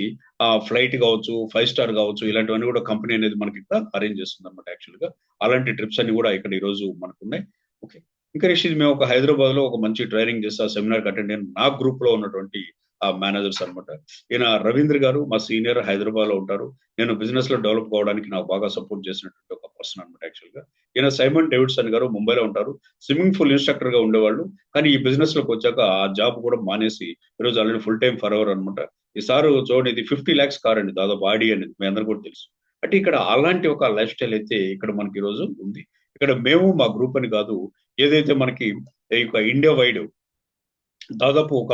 ఫ్లైట్ కావచ్చు, 5 స్టార్ కావచ్చు, ఇలాంటివన్నీ కూడా కంపెనీ అనేది మనకి ఇక్కడ అరేంజ్ చేస్తుందన్నమాట యాక్చువల్‌గా. అలాంటి ట్రిప్స్ అన్ని కూడా ఇక్కడ ఈ రోజు మనకున్నాయి. ఓకే. ఇంకా నెక్స్ట్ ఇది మేము ఒక హైదరాబాద్‌లో ఒక మంచి ట్రైనింగ్ చేసి ఆ సెమినార్‌కి అటెండ్ అయ్యాను. నా గ్రూప్‌లో ఉన్నటువంటి మేనేజర్స్ అన్నమాట. ఈయన రవీంద్ర గారు మా సీనియర్ హైదరాబాద్‌లో ఉంటారు. నేను బిజినెస్‌లో డెవలప్ కావడానికి నాకు బాగా సపోర్ట్ చేసినటువంటి ఒక పర్సన్. పర్సన్ అనమాట యాక్చువల్గా. ఈయన సైమన్ డేవిడ్సన్ గారు ముంబైలో ఉంటారు. స్విమ్మింగ్ పూల్ ఇన్స్ట్రక్టర్ గా ఉండేవాళ్ళు. కానీ ఈ బిజినెస్ లోకి వచ్చాక ఆ జాబ్ కూడా మానేసి ఈరోజు already full time for hour అనమాట. ఈ సారు చూడండి, ఇది 50 lakhs కార్ అండి దాదాపు ఆడి అనేది మీ అందరూ కూడా తెలుసు. అంటే ఇక్కడ అలాంటి ఒక లైఫ్ స్టైల్ అయితే ఇక్కడ మనకి ఈ రోజు ఉంది. ఇక్కడ మేము మా గ్రూప్ అని కాదు, ఏదైతే మనకి ఈ యొక్క ఇండియా వైడ్ దాదాపు ఒక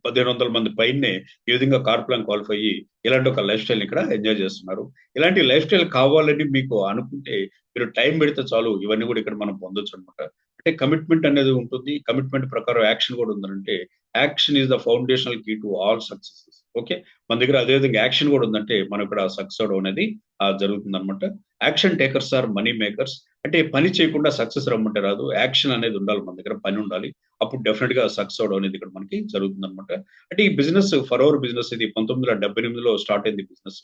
1500 మంది పైనే ఈ విధంగా కార్ ప్లాన్ క్వాలిఫై అయ్యి ఇలాంటి ఒక లైఫ్ స్టైల్ ఇక్కడ ఎంజాయ్ చేస్తున్నారు. ఇలాంటి లైఫ్ స్టైల్ కావాలని మీకు అనుకుంటే మీరు టైం పెడితే చాలు ఇవన్నీ కూడా ఇక్కడ మనం పొందొచ్చు అనమాట. అంటే కమిట్మెంట్ అనేది ఉంటుంది. కమిట్మెంట్ ప్రకారం యాక్షన్ కూడా ఉందంటే action is the foundational key to all successes. Okay, మన దగ్గర అదే విధంగా యాక్షన్ కూడా ఉందంటే మనం ఇక్కడ సక్సెస్ అవడం అనేది జరుగుతుంది అనమాట. Action takers are money makers. అంటే పని చేయకుండా సక్సెస్ రమ్మంటే రాదు. యాక్షన్ అనేది ఉండాలి, మన దగ్గర పని ఉండాలి. అప్పుడు డెఫినెట్ గా సక్సెస్ అవడం అనేది ఇక్కడ మనకి జరుగుతుంది అనమాట. అంటే ఈ బిజినెస్ ఫర్ అవర్ బిజినెస్ ఇది 1978లో స్టార్ట్ అయింది బిజినెస్.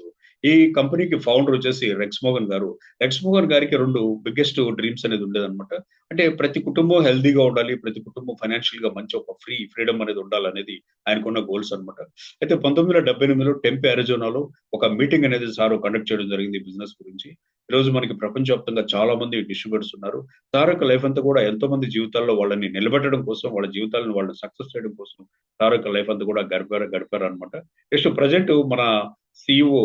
ఈ కంపెనీకి ఫౌండర్ వచ్చేసి రెక్స్ మోగన్ గారు. రెక్స్ మోగన్ గారికి 2 బిగ్గెస్ట్ డ్రీమ్స్ అనేది ఉండేదన్నమాట. అంటే ప్రతి కుటుంబం హెల్దీగా ఉండాలి, ప్రతి కుటుంబం ఫైనాన్షియల్ గా మంచి ఒక ఫ్రీడమ్ అనేది ఉండాలనేది ఆయనకున్న గోల్స్ అనమాట. అయితే 1978లో టెంపే అరిజోనాలో ఒక మీటింగ్ అనేది సార్ కండక్ట్ చేయడం జరిగింది బిజినెస్ గురించి. ఈ రోజు మనకి ప్రపంచవ్యాప్తంగా చాలా మంది డిస్ట్రిబ్యూటర్స్ ఉన్నారు. సార్ యొక్క లైఫ్ అంతా కూడా ఎంతో మంది జీవితాల్లో వాళ్ళని నిలబెట్టడం కోసం, వాళ్ళ జీవితాలను వాళ్ళు సక్సెస్ చేయడం కోసం సార్ యొక్క లైఫ్ అంతా కూడా గడిపారు అనమాట. నెక్స్ట్ ప్రజెంట్ మన సిఇఓ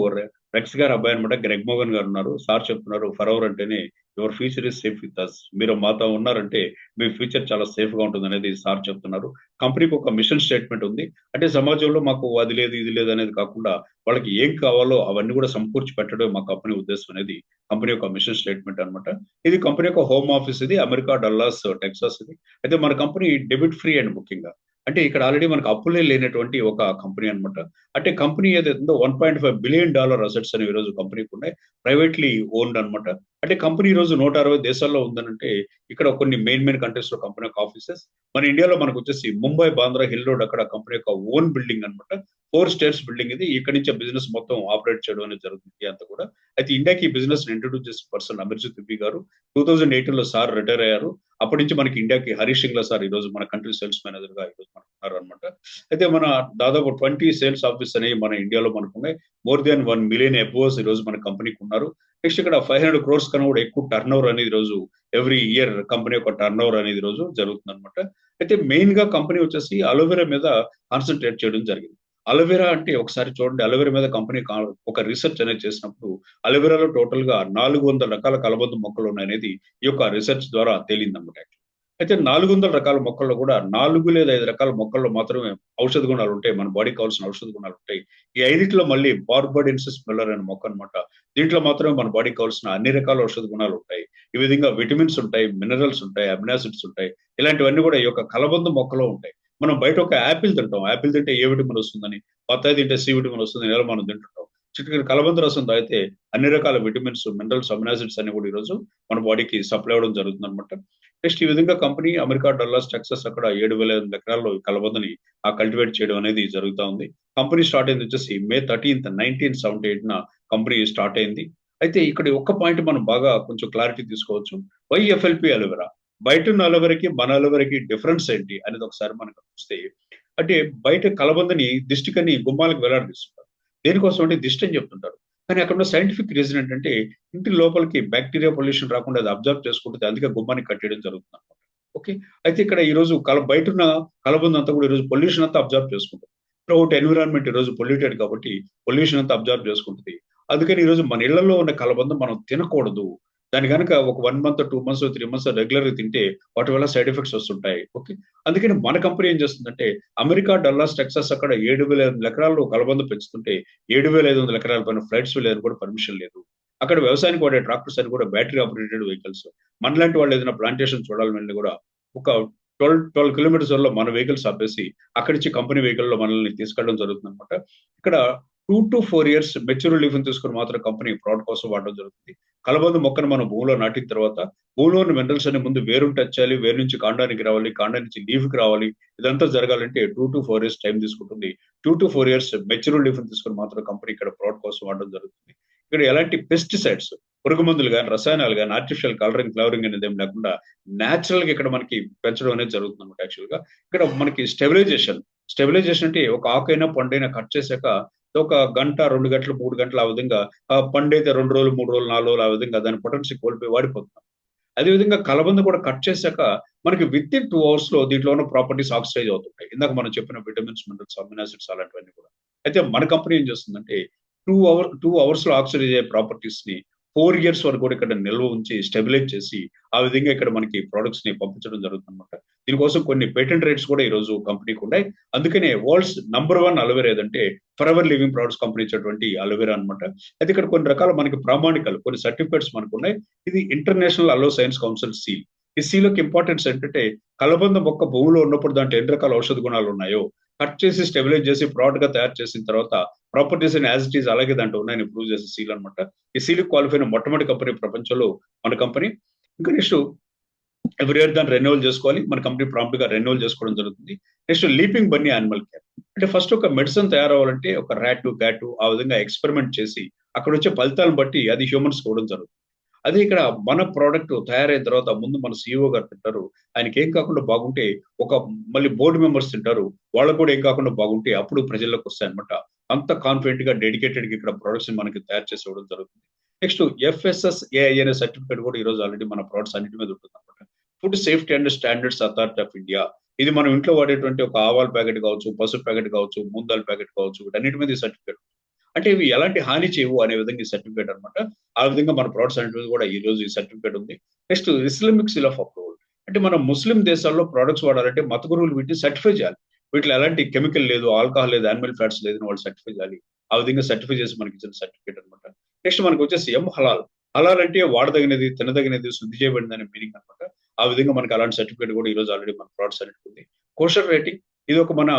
రెక్స్ గారు అబ్బాయి అనమాట, గ్రెగ్ మోగన్ గారు ఉన్నారు. సార్ చెప్తున్నారు ఫర్ అవర్ అంటేనే your future is safe with us. మీరు మాతో ఉన్నారంటే మీ ఫ్యూచర్ చాలా సేఫ్ గా ఉంటుంది అనేది సార్ చెప్తున్నారు. కంపెనీకి ఒక మిషన్ స్టేట్మెంట్ ఉంది. అంటే సమాజంలో మాకు అది లేదు ఇది లేదు అనేది కాకుండా వాళ్ళకి ఏం కావాలో అవన్నీ కూడా సమకూర్చి పెట్టడం మా కంపెనీ ఉద్దేశం అనేది కంపెనీ యొక్క మిషన్ స్టేట్మెంట్ అనమాట. ఇది కంపెనీ యొక్క హోమ్ ఆఫీస్, ఇది అమెరికా డల్లాస్ టెక్సాస్ ఇది. అయితే మన company debit free and booking. అంటే ఇక్కడ ఆల్రెడీ మనకు అప్పులే లేనటువంటి ఒక కంపెనీ అనమాట. అంటే కంపెనీ ఏదైతుందో $1.5 బిలియన్ అసెట్స్ అని ఈ రోజు కంపెనీకి ఉన్నాయి. ప్రైవేట్లీ ఓన్డ్ అనమాట. అంటే కంపెనీ ఈ రోజు 160 దేశాల్లో ఉందనంటే ఇక్కడ కొన్ని మెయిన్ కంట్రీస్ లో కంపెనీ యొక్క ఆఫీసెస్. మన ఇండియాలో మనకు వచ్చేసి ముంబై, బాంద్రా, హిల్ రోడ్ అక్కడ కంపెనీ యొక్క ఓన్ బిల్డింగ్ అనమాట. 4 స్టేర్స్ బిల్డింగ్ ఇది. ఇక్కడ నుంచి బిజినెస్ మొత్తం ఆపరేట్ చేయడం అనేది జరుగుతుంది అంతా కూడా. అయితే ఇండియాకి ఈ బిజినెస్ ఇంట్రొడ్యూస్ చేసిన పర్సన్ అమర్జిత్ తిప్పి గారు. 2018లో సార్ రిటైర్ అయ్యారు. అప్పటి నుంచి మనకి ఇండియాకి హరీష్ సింగ్లా సార్ ఈ రోజు మన కంట్రీ సేల్స్ మేనేజర్ గా ఈ రోజు మనకు ఉన్నారు అనమాట. అయితే మన దాదాపు 20 సేల్స్ ఆఫీస్ అనేవి మన ఇండియాలో మనకు ఉన్నాయి. మోర్ దాన్ 1 మిలియన్ ఎంప్లాయీస్ ఈ రోజు మన కంపెనీకి ఉన్నారు. నెక్స్ట్ ఇక్కడ 500 crores కన్నా కూడా ఎక్కువ టర్న్ ఓవర్ అనేది రోజు ఎవ్రీ ఇయర్ కంపెనీ యొక్క టర్న్ ఓవర్ అనేది రోజు జరుగుతుంది అనమాట. అయితే మెయిన్ గా కంపెనీ వచ్చేసి అలోవెరా మీద కాన్సన్ట్రేట్ చేయడం జరిగింది. అలోవెరా అంటే ఒకసారి చూడండి, అలోవెరా మీద కంపెనీ ఒక రీసెర్చ్ అనేది చేసినప్పుడు అలోవెరాలో టోటల్ గా 400 రకాల కలబంద మొక్కలు ఉన్నాయనేది ఈ యొక్క రీసెర్చ్ ద్వారా తేలింది అనమాట. అయితే 400 రకాల మొక్కల్లో కూడా 4 లేదా 5 రకాల మొక్కల్లో మాత్రమే ఔషధ గుణాలు ఉంటాయి, మన బాడీకి కావాల్సిన ఔషధ గుణాలు ఉంటాయి. ఈ 5ట్లో మళ్ళీ బార్బడెన్సిస్ మిల్లర్ అనే మొక్క అనమాట. దీంట్లో మాత్రమే మన బాడీకి కావాల్సిన అన్ని రకాల ఔషధ గుణాలు ఉంటాయి. ఈ విధంగా విటమిన్స్ ఉంటాయి, మినరల్స్ ఉంటాయి, అమినాసిడ్స్ ఉంటాయి. ఇలాంటివన్నీ కూడా ఈ యొక్క కలబంద మొక్కలో ఉంటాయి. మనం బయట ఒక యాపిల్ తింటాం, యాపిల్ తింటే ఏ విటమిన్ వస్తుందని, బత్తాయి తింటే సి విటమిన్ వస్తుందని ఇలా మనం తింటుంటాం. చిటికెడు కలబంద రసం తాగితే అన్ని రకాల విటమిన్స్, మినరల్స్, అమినాసిడ్స్ అన్ని కూడా ఈ రోజు మన బాడీకి సప్లై అవ్వడం జరుగుతుంది అనమాట. నెక్స్ట్ ఈ విధంగా కంపెనీ అమెరికా డల్లాస్ టెక్సాస్ అక్కడ 7,500 ఎకరాల్లో కలబందని కల్టివేట్ చేయడం అనేది జరుగుతూ ఉంది. కంపెనీ స్టార్ట్ అయింది వచ్చేసి May 13th, 1978 కంపెనీ స్టార్ట్ అయింది. అయితే ఇక్కడ ఒక్క పాయింట్ మనం బాగా కొంచెం క్లారిటీ తీసుకోవచ్చు. వైఎఫ్ఎల్పి అలోవెరా, బయట ఉన్న అలోవెరాకి మన అలోవెరాకి డిఫరెన్స్ ఏంటి అనేది ఒకసారి మనకు చూస్తే, అంటే బయట కలబందని దిష్టికని గుమ్మాలకు వేలాడదీస్తుంటారు. దేనికోసం అంటే దిష్టి అని చెప్తుంటారు. కానీ అక్కడ ఉన్న సైంటిఫిక్ రీజన్ ఏంటంటే ఇంటి లోపలికి బ్యాక్టీరియా పొల్యూషన్ రాకుండా అది అబ్జర్వ్ చేసుకుంటుంది, అందుకే గుమ్మానికి కట్టేయడం జరుగుతుంది అనమాట. ఓకే, అయితే ఇక్కడ ఈ రోజు బయట ఉన్న కలబంద అంతా కూడా ఈ రోజు పొల్యూషన్ అంతా అబ్జర్వ్ చేసుకుంటుంది. త్రూఅవుట్ ఎన్విరాన్మెంట్ ఈ రోజు పొల్యూటెడ్ కాబట్టి పొల్యూషన్ అంతా అబ్జర్వ్ చేసుకుంటుంది. అందుకని ఈ రోజు మన ఇళ్లలో ఉన్న కలబంద మనం తినకూడదు. దాని కనుక ఒక 1 month, 2 months, 3 months రెగ్యులర్ గా తింటే వాటి వల్ల సైడ్ ఎఫెక్ట్స్ వస్తుంటాయి. ఓకే, అందుకని మన కంపెనీ ఏం చేస్తుందంటే అమెరికా డల్లాస్ టెక్సాస్ అక్కడ 7,500 ఎకరాల్లో కలబంద పెంచుతుంటే 7,500 ఎకరాల పైన ఫ్లైట్స్ వెళ్ళేది కూడా పర్మిషన్ లేదు. అక్కడ వ్యవసాయానికి వాడే ట్రాక్టర్స్ అని కూడా బ్యాటరీ ఆపరేటెడ్ వెహికల్స్. మనలాంటి వాళ్ళు ఏదైనా ప్లాంటేషన్ చూడాలని కూడా ఒక 12 కిలోమీటర్స్ వల్ల మన వెహికల్స్ ఆపేసి అక్కడి నుంచి కంపెనీ వెహికల్ లో మనల్ని తీసుకెళ్ళడం జరుగుతుంది అనమాట. ఇక్కడ 2 to 4 years మెచ్యూర్ లీఫ్ తీసుకుని మాత్రం కంపెనీ ప్రోడక్ట్ కోసం వాడడం జరుగుతుంది. కలబంద మొక్కను మనం భూమిలో నాటిన తర్వాత భూమిలోని మినరల్స్ అన్ని ముందు వేరు టచ్ చేయాలి, వేరు నుంచి కాండానికి రావాలి, కాండం నుంచి లీఫ్ కి రావాలి. ఇదంతా జరగాలంటే 2 to 4 years టైం తీసుకుంటుంది. 2 to 4 years మెచ్యూర్ లీఫ్ తీసుకుని మాత్రం కంపెనీ ఇక్కడ ప్రోడక్ట్ కోసం వాడడం జరుగుతుంది. ఇక్కడ ఎలాంటి పెస్టిసైడ్స్, పురుగు మందులు కానీ, రసాయనాలు కానీ, ఆర్టిఫిషియల్ కలరింగ్ ఫ్లవరింగ్ అనేది ఏం లేకుండా నేచురల్ గా ఇక్కడ మనకి పెంచడం అనేది జరుగుతుంది అనమాట. యాక్చువల్ గా ఇక్కడ మనకి స్టెబిలైజేషన్, స్టెబిలైజేషన్ అంటే ఒక ఆకైనా పండైనా కట్ చేశాక ఒక గంట 2 గంటలు 3 గంటలు ఆ విధంగా పండు అయితే 2 రోజులు 3 రోజులు 4 రోజులు ఆ విధంగా దాని పొటెన్షియల్ కోల్పోయి వాడిపోతుంది. అదేవిధంగా కలబంద కూడా కట్ చేశాక మనకి విత్ ఇన్ 2 అవర్స్ లో దీంట్లో ఉన్న ప్రాపర్టీస్ ఆక్సిడైజ్ అవుతుంటాయి. ఇందాక మనం చెప్పిన విటమిన్స్, మినరల్స్, అమినో ఆసిడ్స్ అలాంటివన్నీ కూడా. అయితే మన కంపెనీ ఏం చేస్తుందంటే 2 అవర్స్ లో ఆక్సిడైజ్ అయ్యే ప్రాపర్టీస్ ని 4 ఇయర్స్ వరకు కూడా ఇక్కడ నిల్వ ఉంచి స్టెబిలైజ్ చేసి ఆ విధంగా ఇక్కడ మనకి ప్రొడక్ట్స్ ని పంపించడం జరుగుతుంది అనమాట. దీనికోసం కొన్ని పేటెంట్ రైట్స్ కూడా ఈ రోజు కంపెనీకి ఉన్నాయి. అందుకనే వరల్డ్స్ #1 అలోవెరా ఏదంటే ఫరెవర్ లివింగ్ ప్రొడక్ట్స్ కంపెనీ ఇచ్చేటువంటి అలోవెరా అనమాట. అయితే ఇక్కడ కొన్ని రకాల మనకి ప్రామాణికాలు, కొన్ని సర్టిఫికేట్స్ మనకు ఉన్నాయి. ఇది ఇంటర్నేషనల్ అలో సైన్స్ కౌన్సిల్ సీల్. ఈ సీల్ యొక్క ఇంపార్టెన్స్ ఏంటంటే కలబంద మొక్క భూమిలో ఉన్నప్పుడు దాంట్లో ఎన్ని రకాల ఔషధ గుణాలు ఉన్నాయో కట్ చేసి స్టెబిలైజ్ చేసి ప్రోడక్ట్ గా తయారు చేసిన తర్వాత properties and as it is అలాగే దాంట్లో ఉన్నాయని ప్రూవ్ చేసే సీల్ అనమాట. ఈ సీల్ క్వాలిఫై అయిన మొట్టమొదటి కంపెనీ ప్రపంచంలో మన కంపెనీ. ఇంకా నెక్స్ట్ ఎవ్రీ ఇయర్ దాన్ని రెన్యువల్ చేసుకోవాలి. మన కంపెనీ ప్రాంప్ట్ గా రెన్యువల్ చేసుకోవడం జరుగుతుంది. Next leaping Bunny animal care. అంటే ఫస్ట్ ఒక మెడిసిన్ తయారవ్వాలంటే ఒక ర్యాట్, క్యాట్ ఆ విధంగా ఎక్స్పెరిమెంట్ చేసి అక్కడ వచ్చే ఫలితాలను బట్టి అది హ్యూమన్స్ ఇవ్వడం జరుగుతుంది. అదే ఇక్కడ మన ప్రోడక్ట్ తయారైన తర్వాత ముందు మన సీఈఓ గారు తింటారు. ఆయనకి ఏం కాకుండా బాగుంటే ఒక మళ్ళీ బోర్డు మెంబర్స్ తింటారు. వాళ్ళకు కూడా ఏం కాకుండా బాగుంటే అప్పుడు ప్రజల్లోకి వస్తాయి అనమాట. అంత కాన్ఫిడెంట్ గా డెడికేటెడ్ గా ఇక్కడ ప్రొడక్ట్స్ మనకి తయారు చేసి ఇవ్వడం జరుగుతుంది. నెక్స్ట్ FSSAI అనే సర్టిఫికేట్ కూడా ఈ రోజు ఆల్రెడీ మన ప్రొడక్ట్స్ అన్నిటి మీద ఉంటుంది అనమాట. Food safety and standards authority of India. ఇది మనం ఇంట్లో వాడేటువంటి ఒక ఆవాల ప్యాకెట్ కావచ్చు, పసుపు ప్యాకెట్ కావచ్చు, మూందాల ప్యాకెట్ కావచ్చు, వీటన్నిటి మీద ఈ సర్టిఫికేట్. అంటే ఇవి ఎలాంటి హాని చేయవు అనే విధంగా ఈ సర్టిఫికేట్ అనమాట. ఆ విధంగా మన ప్రొడక్ట్స్ అనేవి కూడా ఈ రోజు ఈ సర్టిఫికేట్ ఉంది. Next Islamic seal of approval. అంటే మనం ముస్లిం దేశాల్లో ప్రొడక్ట్స్ వాడాలంటే మత గురువులు వీటిని సర్టిఫై చేయాలి. వీటిలో ఎలాంటి కెమికల్ లేదు, ఆల్కహాల్ లేదు, యానిమల్ ఫ్యాట్స్ లేదని వాళ్ళు సర్టిఫై చేయాలి. ఆ విధంగా సర్టిఫై చేసి మనకి ఇచ్చిన సర్టిఫికేట్ అనమాట. నెక్స్ట్ మనకు వచ్చేసి హలాల్. హలాల్ అంటే వాడదగినది, తినదగినది, శుద్ధి చేయబడింది అనే మీనింగ్ అనమాట. ఆ విధంగా మనకి అలాంటి సర్టిఫికేట్ కూడా ఈ రోజు ఆల్రెడీ మన ప్రొడక్ట్స్ అనేది ఉంది. Kosher rating. ఇది ఒక మన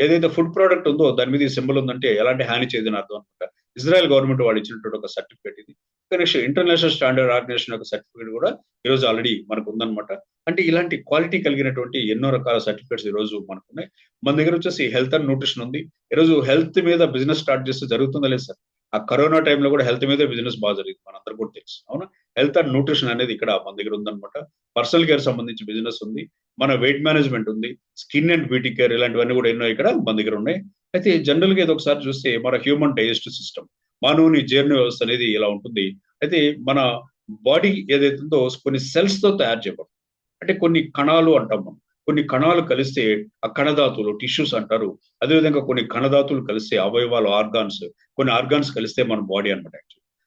ఏదైతే ఫుడ్ ప్రోడక్ట్ ఉందో దాని మీద ఈ సింబల్ ఉందంటే ఎలాంటి హాని చేయదని అర్థం అనమాట. ఇజ్రాయెల్ గవర్నమెంట్ వాళ్ళు ఇచ్చినటువంటి ఒక సర్టిఫికేట్ ఇది. నెక్స్ట్ ఇంటర్నేషనల్ స్టాండర్డ్ ఆర్గనైజేషన్ యొక్క సర్టిఫికేట్ కూడా ఈ రోజు ఆల్రెడీ మనకు ఉందన్నమాట. అంటే ఇలాంటి క్వాలిటీ కలిగినటువంటి ఎన్నో రకాల సర్టిఫికేట్స్ ఈ రోజు మనకు ఉన్నాయి. మన దగ్గర వచ్చేసి హెల్త్ అండ్ న్యూట్రిషన్ ఉంది. ఈ రోజు హెల్త్ మీద బిజినెస్ స్టార్ట్ చేస్తే జరుగుతుందా లేదు సార్? ఆ కరోనా టైంలో కూడా హెల్త్ మీద బిజినెస్ బాగా జరిగింది, మనందరూ కూడా తెలుసు అవునా. హెల్త్ అండ్ న్యూట్రిషన్ అనేది ఇక్కడ మన దగ్గర ఉందన్నమాట. పర్సనల్ కేర్ సంబంధించి బిజినెస్ ఉంది, మన వెయిట్ మేనేజ్మెంట్ ఉంది, స్కిన్ అండ్ బ్యూటీ కేర్ ఇలాంటివన్నీ కూడా ఎన్నో ఇక్కడ మన దగ్గర ఉన్నాయి. అయితే జనరల్ గా ఇది ఒకసారి చూస్తే మన హ్యూమన్ డైజెస్టివ్ సిస్టమ్, మానవుని జీర్ణ వ్యవస్థ అనేది ఇలా ఉంటుంది. అయితే మన బాడీ ఏదైతే ఉందో కొన్ని సెల్స్ తో తయారు చేయబడుతుంది. అంటే కొన్ని కణాలు అంటాం మనం. కొన్ని కణాలు కలిస్తే ఆ కణధాతులు టిష్యూస్ అంటారు. అదేవిధంగా కొన్ని కణధాతులు కలిస్తే అవయవాలు ఆర్గాన్స్, కొన్ని ఆర్గాన్స్ కలిస్తే మన బాడీ అనమాట.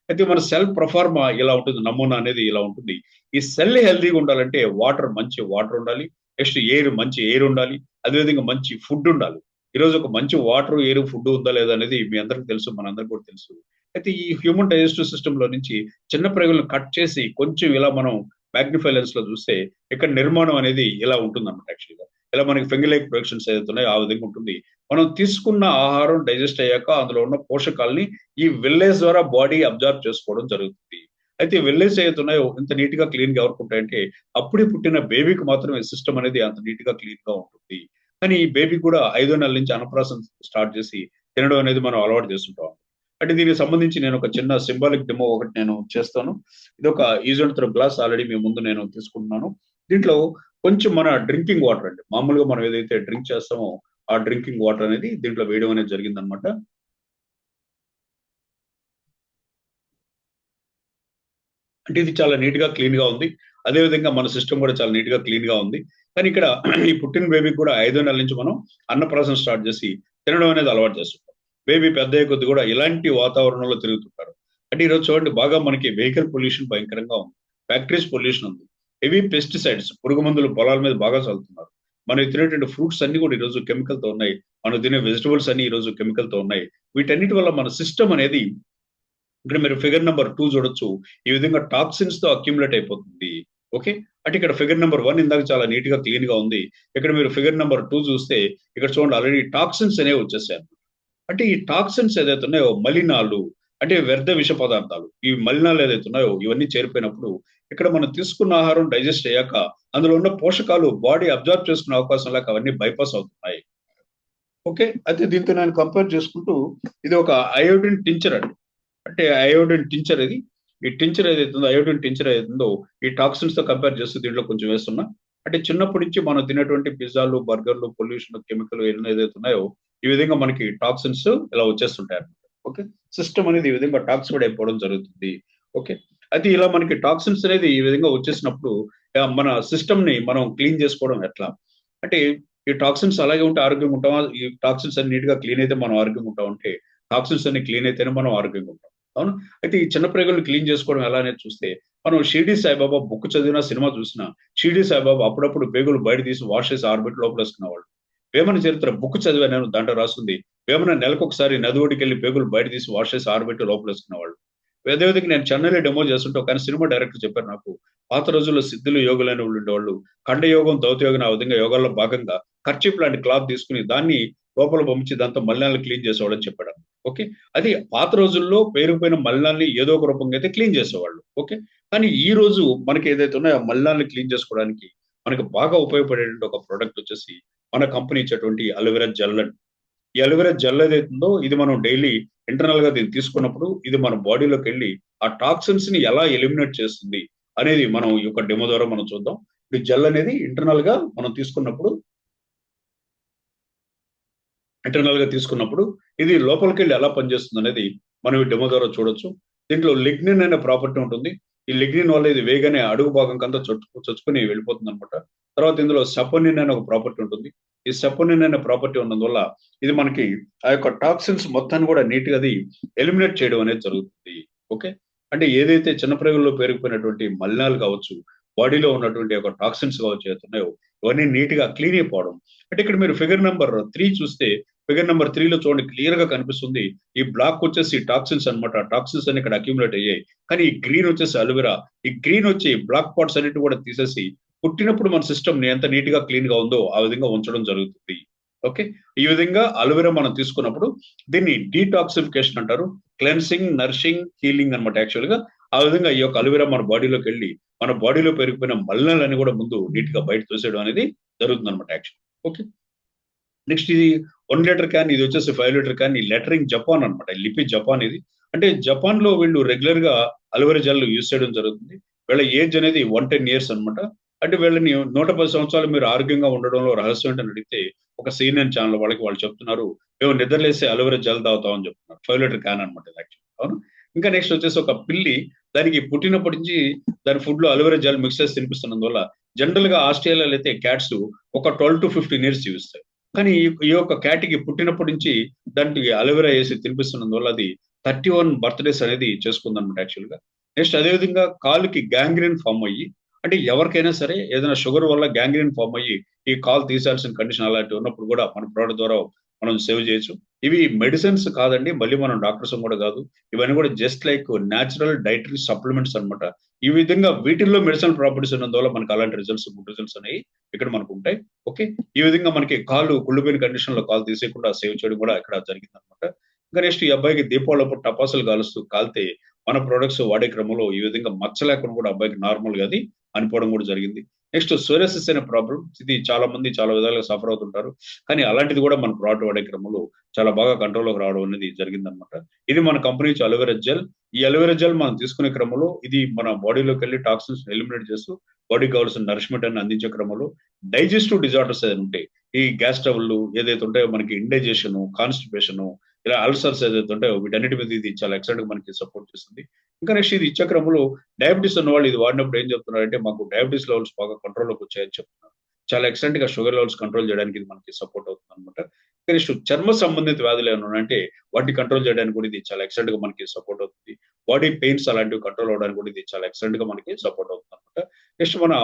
అయితే మన సెల్ ప్రొఫార్మా ఇలా ఉంటుంది, నమూనా అనేది ఇలా ఉంటుంది. ఈ సెల్ హెల్దీగా ఉండాలంటే వాటర్, మంచి వాటర్ ఉండాలి. నెక్స్ట్ ఎయిర్, మంచి ఎయిర్ ఉండాలి. అదేవిధంగా మంచి ఫుడ్ ఉండాలి. ఈ రోజు ఒక మంచి వాటర్, ఎయిర్, ఫుడ్ ఉందా లేదా అనేది మీ అందరికి తెలుసు, మనందరికి కూడా తెలుసు. అయితే ఈ హ్యూమన్ డైజెస్టివ్ సిస్టమ్ లో నుంచి చిన్న ప్రేగులను కట్ చేసి కొంచెం ఇలా మనం మ్యాగ్నిఫై లెన్స్ లో చూస్తే ఇక్కడ నిర్మాణం అనేది ఇలా ఉంటుంది అనమాట. యాక్చువల్గా ఇలా మనకి ఫెంగిలైక్ ప్రొడక్షన్స్ ఏదైతే ఉన్నాయో ఆ విధంగా ఉంటుంది. మనం తీసుకున్న ఆహారం డైజెస్ట్ అయ్యాక అందులో ఉన్న పోషకాలని ఈ విల్లేజ్ ద్వారా బాడీ అబ్జర్వ్ చేసుకోవడం జరుగుతుంది. అయితే విల్లేజ్ ఏదైతే ఉన్నాయో ఇంత నీట్ గా క్లీన్ గా ఎవరికి ఉంటాయంటే అప్పుడే పుట్టిన బేబీకి మాత్రమే సిస్టమ్ అనేది అంత నీట్ గా క్లీన్ గా ఉంటుంది. కానీ ఈ బేబీ కూడా 5వ నెల నుంచి అన్నప్రాసం స్టార్ట్ చేసి తినడం అనేది మనం అలవాటు చేస్తుంటాం. అంటే దీనికి సంబంధించి నేను ఒక చిన్న సింబాలిక్ డెమో ఒకటి నేను చేస్తాను. ఇది ఒక ఈజెంట్ త్రో గ్లాస్ ఆల్రెడీ మీ ముందు నేను తీసుకుంటున్నాను. దీంట్లో కొంచెం మన డ్రింకింగ్ వాటర్ అండి, మామూలుగా మనం ఏదైతే డ్రింక్ చేస్తామో ఆ డ్రింకింగ్ వాటర్ అనేది దీంట్లో వేయడం అనేది జరిగింది అనమాట. అంటే ఇది చాలా నీట్ గా క్లీన్ గా ఉంది. అదే విధంగా మన సిస్టమ్ కూడా చాలా నీట్ గా క్లీన్ గా ఉంది. కానీ ఇక్కడ ఈ పుట్టిన బేబీకి కూడా 5వ నెల నుంచి మనం అన్నప్రాసం స్టార్ట్ చేసి తినడం అనేది అలవాటు చేస్తుంటాం. బేబీ పెద్ద అయ్యే కొద్ది కూడా ఇలాంటి వాతావరణంలో తిరుగుతుంటారు. అంటే ఈరోజు చూడండి, బాగా మనకి వెహికల్ పొల్యూషన్ భయంకరంగా ఉంది, ఫ్యాక్టరీస్ పొల్యూషన్ ఉంది, హెవీ పెస్టిసైడ్స్, పురుగు మందులు పొలాల మీద బాగా చల్లుతున్నారు. మనం తినేటువంటి ఫ్రూట్స్ అన్ని కూడా ఈరోజు కెమికల్ తో ఉన్నాయి. మనం తినే వెజిటబుల్స్ అన్ని ఈరోజు కెమికల్ తో ఉన్నాయి. వీటన్నిటి వల్ల మన సిస్టమ్ అనేది ఇక్కడ మీరు ఫిగర్ నెంబర్ 2 చూడొచ్చు. ఈ విధంగా టాక్సిన్స్ తో అక్యుములేట్ అయిపోతుంది. ఓకే. అంటే ఇక్కడ ఫిగర్ నెంబర్ 1 ఇందాక చాలా నీట్ గా క్లీన్ గా ఉంది. ఇక్కడ మీరు ఫిగర్ నెంబర్ 2 చూస్తే ఇక్కడ చూడండి ఆల్రెడీ టాక్సిన్స్ అనేవి వచ్చేసాయి. అంటే ఈ టాక్సిన్స్ ఏదైతే ఉన్నాయో మలినాలు, అంటే వ్యర్థ విష పదార్థాలు, ఈ మలినాలు ఏదైతే ఉన్నాయో ఇవన్నీ చేరిపోయినప్పుడు ఇక్కడ మనం తీసుకున్న ఆహారం డైజెస్ట్ అయ్యాక అందులో ఉన్న పోషకాలు బాడీ అబ్జర్వ్ చేసుకునే అవకాశం లేక అవన్నీ బైపాస్ అవుతున్నాయి. ఓకే. అయితే దీంతో నేను కంపేర్ చేసుకుంటూ ఇది ఒక అయోడిన్ టించర్ అండి. అంటే అయోడిన్ టించర్ ఇది. ఈ టించర్ ఏదైతుందో, అయోడిన్ టించర్ ఏదైతుందో ఈ టాక్సిన్స్ తో కంపేర్ చేస్తూ దీంట్లో కొంచెం వేస్తున్నా. అంటే చిన్నప్పటి నుంచి మనం తినేటువంటి పిజ్జాలు, బర్గర్లు, పొల్యూషన్, కెమికల్ ఏదైతే ఉన్నాయో ఈ విధంగా మనకి టాక్సిన్స్ ఇలా వచ్చేస్తుంటాయి అన్నమాట. ఓకే. సిస్టమ్ అనేది ఈ విధంగా టాక్సిఫైడ్ అయిపోవడం జరుగుతుంది. ఓకే. అయితే ఇలా మనకి టాక్సిన్స్ అనేది ఈ విధంగా వచ్చేసినప్పుడు మన సిస్టమ్ ని మనం క్లీన్ చేసుకోవడం ఎట్లా? అంటే ఈ టాక్సిన్స్ అలాగే ఉంటే ఆరోగ్యంగా ఉంటామా? ఈ టాక్సిన్స్ అన్ని నీట్ గా క్లీన్ అయితే మనం ఆరోగ్యంగా ఉంటాం అంటే టాక్సిన్స్ అన్ని క్లీన్ అయితేనే మనం ఆరోగ్యంగా ఉంటాం. అవును. అయితే ఈ చిన్న ప్రేగులను క్లీన్ చేసుకోవడం ఎలా అనేది చూస్తే మనం షిరిడి సాయిబాబా బుక్ చదివినా, సినిమా చూసినా షిరిడి సాయిబాబా అప్పుడప్పుడు పేగులు బయట తీసి వాష్ చేసి ఆరబెట్టి లోపలేసుకునేవాళ్ళు. వేమన చరిత్ర బుక్ చదివా నేను, దాంట్లో రాస్తుంది వేమన నెలకొకసారి నది ఒడ్డుకెళ్ళి పేగులు బయట తీసి వాష్ చేసి ఆరబెట్టి లోపలేసుకునేవాళ్ళు. అదేవిధంగా నేను చెన్నైలో డెమో చేస్తుంటే ఒక ఆయన సినిమా డైరెక్టర్ చెప్పారు నాకు. పాత రోజుల్లో సిద్ధులు, యోగులు అనేవాళ్ళు ఉండేవాళ్ళు. ఖండ యోగం, దౌత యోగం ఆ విధంగా యోగాల్లో భాగంగా కర్చీఫ్ లాంటి క్లాత్ తీసుకుని దాన్ని లోపల పంపించి దాంతో మలినాలను క్లీన్ చేసేవాళ్ళని చెప్పాడు. ఓకే. అది పాత రోజుల్లో పేరుకుపోయిన మలినాల్ని ఏదో ఒక రూపంగా అయితే క్లీన్ చేసేవాళ్ళు. ఓకే. కానీ ఈ రోజు మనకి ఏదైతే ఉన్నాయో ఆ మలినాల్ని క్లీన్ చేసుకోవడానికి మనకు బాగా ఉపయోగపడేటువంటి ఒక ప్రొడక్ట్ వచ్చేసి మన కంపెనీ ఇచ్చేటువంటి అలోవెరా జెల్ అండి. ఈ అలోవెరా జెల్ ఏదైతుందో ఇది మనం డైలీ ఇంటర్నల్ గా దీన్ని తీసుకున్నప్పుడు ఇది మన బాడీలోకి వెళ్ళి ఆ టాక్సిన్స్ ని ఎలా ఎలిమినేట్ చేస్తుంది అనేది మనం ఈ యొక్క డెమో ద్వారా మనం చూద్దాం. ఈ జెల్ అనేది ఇంటర్నల్ గా తీసుకున్నప్పుడు ఇది లోపలికి వెళ్ళి ఎలా పనిచేస్తుంది అనేది మనం ఈ డెమో ద్వారా చూడొచ్చు. దీంట్లో లిగ్నిన్ అనే ప్రాపర్టీ ఉంటుంది. ఈ లిగ్నిన్ వల్ల ఇది వేగనే అడుగు భాగం కంతా చొచ్చుకొని వెళ్ళిపోతుంది అనమాట. తర్వాత ఇందులో సపోనిన్ అనే ఒక ప్రాపర్టీ ఉంటుంది. ఈ సపోనిన్ అనే ప్రాపర్టీ ఉన్నందువల్ల ఇది మనకి ఆ యొక్క టాక్సిన్స్ మొత్తాన్ని కూడా నీట్ గా అది ఎలిమినేట్ చేయడం అనేది జరుగుతుంది. ఓకే. అంటే ఏదైతే చిన్న ప్రేగుల్లో పేరుకుపోయినటువంటి మలినాలు కావచ్చు, బాడీలో ఉన్నటువంటి ఒక టాక్సిన్స్ కావచ్చు ఏవైతున్నాయో ఇవన్నీ నీట్ గా క్లీన్ అయిపోవడం. అంటే ఇక్కడ మీరు ఫిగర్ నెంబర్ 3 చూస్తే ఫిగర్ నెంబర్ 3 లో చూడండి క్లియర్ గా కనిపిస్తుంది. ఈ బ్లాక్ వచ్చేసి టాక్సిన్స్ అన్నమాట. టాక్సిన్స్ అన్ని ఇక్కడ అక్యుములేట్ అయ్యాయి. కానీ ఈ గ్రీన్ వచ్చేసి అలోవెరా. ఈ గ్రీన్ వచ్చి బ్లాక్ పార్ట్స్ అన్నిటి కూడా తీసేసి పుట్టినప్పుడు మన సిస్టమ్ ని ఎంత నీట్ గా క్లీన్ గా ఉందో ఆ విధంగా ఉంచడం జరుగుతుంది. ఓకే. ఈ విధంగా అలోవెరా మనం తీసుకున్నప్పుడు దీన్ని డీటాక్సిఫికేషన్ అంటారు. క్లెన్సింగ్, నరిషింగ్, హీలింగ్ అన్నమాట యాక్చువల్ గా. ఆ విధంగా ఈ యొక్క అలోవెరా మన బాడీలోకి వెళ్ళి మన బాడీలో పెరిగిపోయిన మలినాలన్నీ కూడా ముందు నీట్ గా బయట తోసేయడం అనేది జరుగుతుంది అనమాట యాక్చువల్. ఓకే. నెక్స్ట్ ఇది 1 లీటర్ క్యాన్, ఇది వచ్చేసి 5 లీటర్ క్యాన్. ఈ లెటరింగ్ జపాన్ అనమాట. లిపి జపాన్ ఇది. అంటే జపాన్ లో వీళ్ళు రెగ్యులర్ గా అలోవెరా జెల్ యూజ్ చేయడం జరుగుతుంది. వీళ్ళ ఏజ్ అనేది 110 ఇయర్స్ అనమాట. అంటే వీళ్ళని 110 సంవత్సరాలు మీరు ఆరోగ్యంగా ఉండడంలో రహస్యం ఏంటని అడిగితే ఒక సీనియర్ ఛానల్ వాళ్ళకి వాళ్ళు చెప్తున్నారు. మేము నిద్రలేసి అలోవెరా జెల్ తాగుతామని చెప్తున్నారు. 5 లీటర్ క్యాన్ అనమాట ఇది యాక్చువల్. అవును. ఇంకా నెక్స్ట్ వచ్చేసి ఒక పిల్లి దానికి పుట్టినప్పటి నుంచి దాని ఫుడ్ లో అలోవెరా జెల్ మిక్స్ చేసి తినిపిస్తున్నందువల్ల జనరల్ గా ఆస్ట్రేలియాలో అయితే క్యాట్స్ ఒక 12 to 15 ఇయర్స్ జీవిస్తాయి. కానీ ఈ యొక్క క్యాట్‌కి పుట్టినప్పటి నుంచి దానికి అలోవెరా ఏసి తినిపిస్తున్నందువల్ల అది 31 బర్త్‌డేస్ అనేది చేసుకుందన్నమాట యాక్చువల్‌గా. నెక్స్ట్ అదే విధంగా కాలుకి గ్యాంగ్రీన్ ఫార్మ్ అయ్యి, అంటే ఎవరికైనా సరే ఏదైనా షుగర్ వల్ల గ్యాంగ్రీన్ ఫార్మ్ అయ్యి ఈ కాలు తీసేయాల్సిన కండిషన్ అలాంటివి ఉన్నప్పుడు కూడా మన ప్రోడక్ట్ ద్వారా మనం సేవ్ చేయొచ్చు. ఇవి మెడిసిన్స్ కాదండి. మళ్ళీ మనం డాక్టర్స్ కూడా కాదు. ఇవన్నీ కూడా just like natural dietary supplements అన్నమాట. ఈ విధంగా వీటిల్లో మెడిసినల్ ప్రాపర్టీస్ ఉన్నందువల్ల మనకు అలాంటి రిజల్ట్స్, గుడ్ రిజల్ట్స్ అనేవి ఇక్కడ మనకు ఉంటాయి. ఓకే. ఈ విధంగా మనకి కాళ్ళు కుళ్ళిపోయిన కండిషన్ లో కాలు తీసేయకుండా సేవ్ చేయడం కూడా ఇక్కడ జరిగిందనమాట. ఇంకా నెక్స్ట్ ఈ అబ్బాయికి దీపావళప్పుడు టపాసులు కాలుస్తూ కాలితే మన ప్రొడక్ట్స్ వాడే క్రమంలో ఈ విధంగా మచ్చ లేకుండా కూడా అబ్బాయికి నార్మల్ గా అది అనిపోవడం కూడా జరిగింది. నెక్స్ట్ సోరియాసిస్ అనే ప్రాబ్లం, ఇది చాలా మంది చాలా విధాలుగా సఫర్ అవుతుంటారు. కానీ అలాంటిది కూడా మన ప్రోడక్ట్ వాడే క్రమంలో చాలా బాగా కంట్రోల్‌లోకి రావడం అనేది జరిగిందనమాట. ఇది మన కంపెనీ నుంచి అలోవెరా జెల్. ఈ అలోవెరా జెల్ మనం తీసుకునే క్రమంలో ఇది మన బాడీలోకి వెళ్లి టాక్సిన్స్ ఎలిమినేట్ చేస్తూ బాడీకి కావాల్సిన నరిష్మెంట్ అని అందించే క్రమంలో డైజెస్టివ్ డిజార్డర్స్ ఏదైనా ఉంటాయి. ఈ గ్యాస్ ట్రబుల్ ఏదైతే ఉంటాయో మనకి ఇండైజెషన్, కాన్‌స్టిపేషన్, ఇలా అల్సర్స్ ఏదైతే ఉంటాయో వీటన్నిటి మీద ఇది చాలా ఎక్సలెంట్‌గా మనకి సపోర్ట్ చేస్తుంది. ఇంకా నెక్స్ట్ ఇది ఇచ్చే క్రమంలో డయాబెటిస్ ఉన్నవాళ్ళు ఇది వాడినప్పుడు ఏం చెప్తున్నారంటే మాకు డయాబెటిస్ లెవెల్స్ బాగా కంట్రోల్‌లోకి వచ్చాయని చెప్తున్నారు. చాలా ఎక్సలెంట్‌గా షుగర్ లెవెల్స్ కంట్రోల్ చేయడానికి ఇది మనకి సపోర్ట్ అవుతుందన్నమాట. నెక్స్ట్ చర్మ సంబంధిత వ్యాధులు ఏమైనా ఉన్నాయంటే వాటిని కంట్రోల్ చేయడానికి కూడా ఇది చాలా ఎక్సలెంట్‌గా మనకి సపోర్ట్ అవుతుంది. బాడీ పెయిన్స్ అలాంటివి కంట్రోల్ అవ్వడానికి కూడా ఇది చాలా ఎక్సలెంట్‌గా మనకి సపోర్ట్ అవుతుందన్నమాట. నెక్స్ట్ మన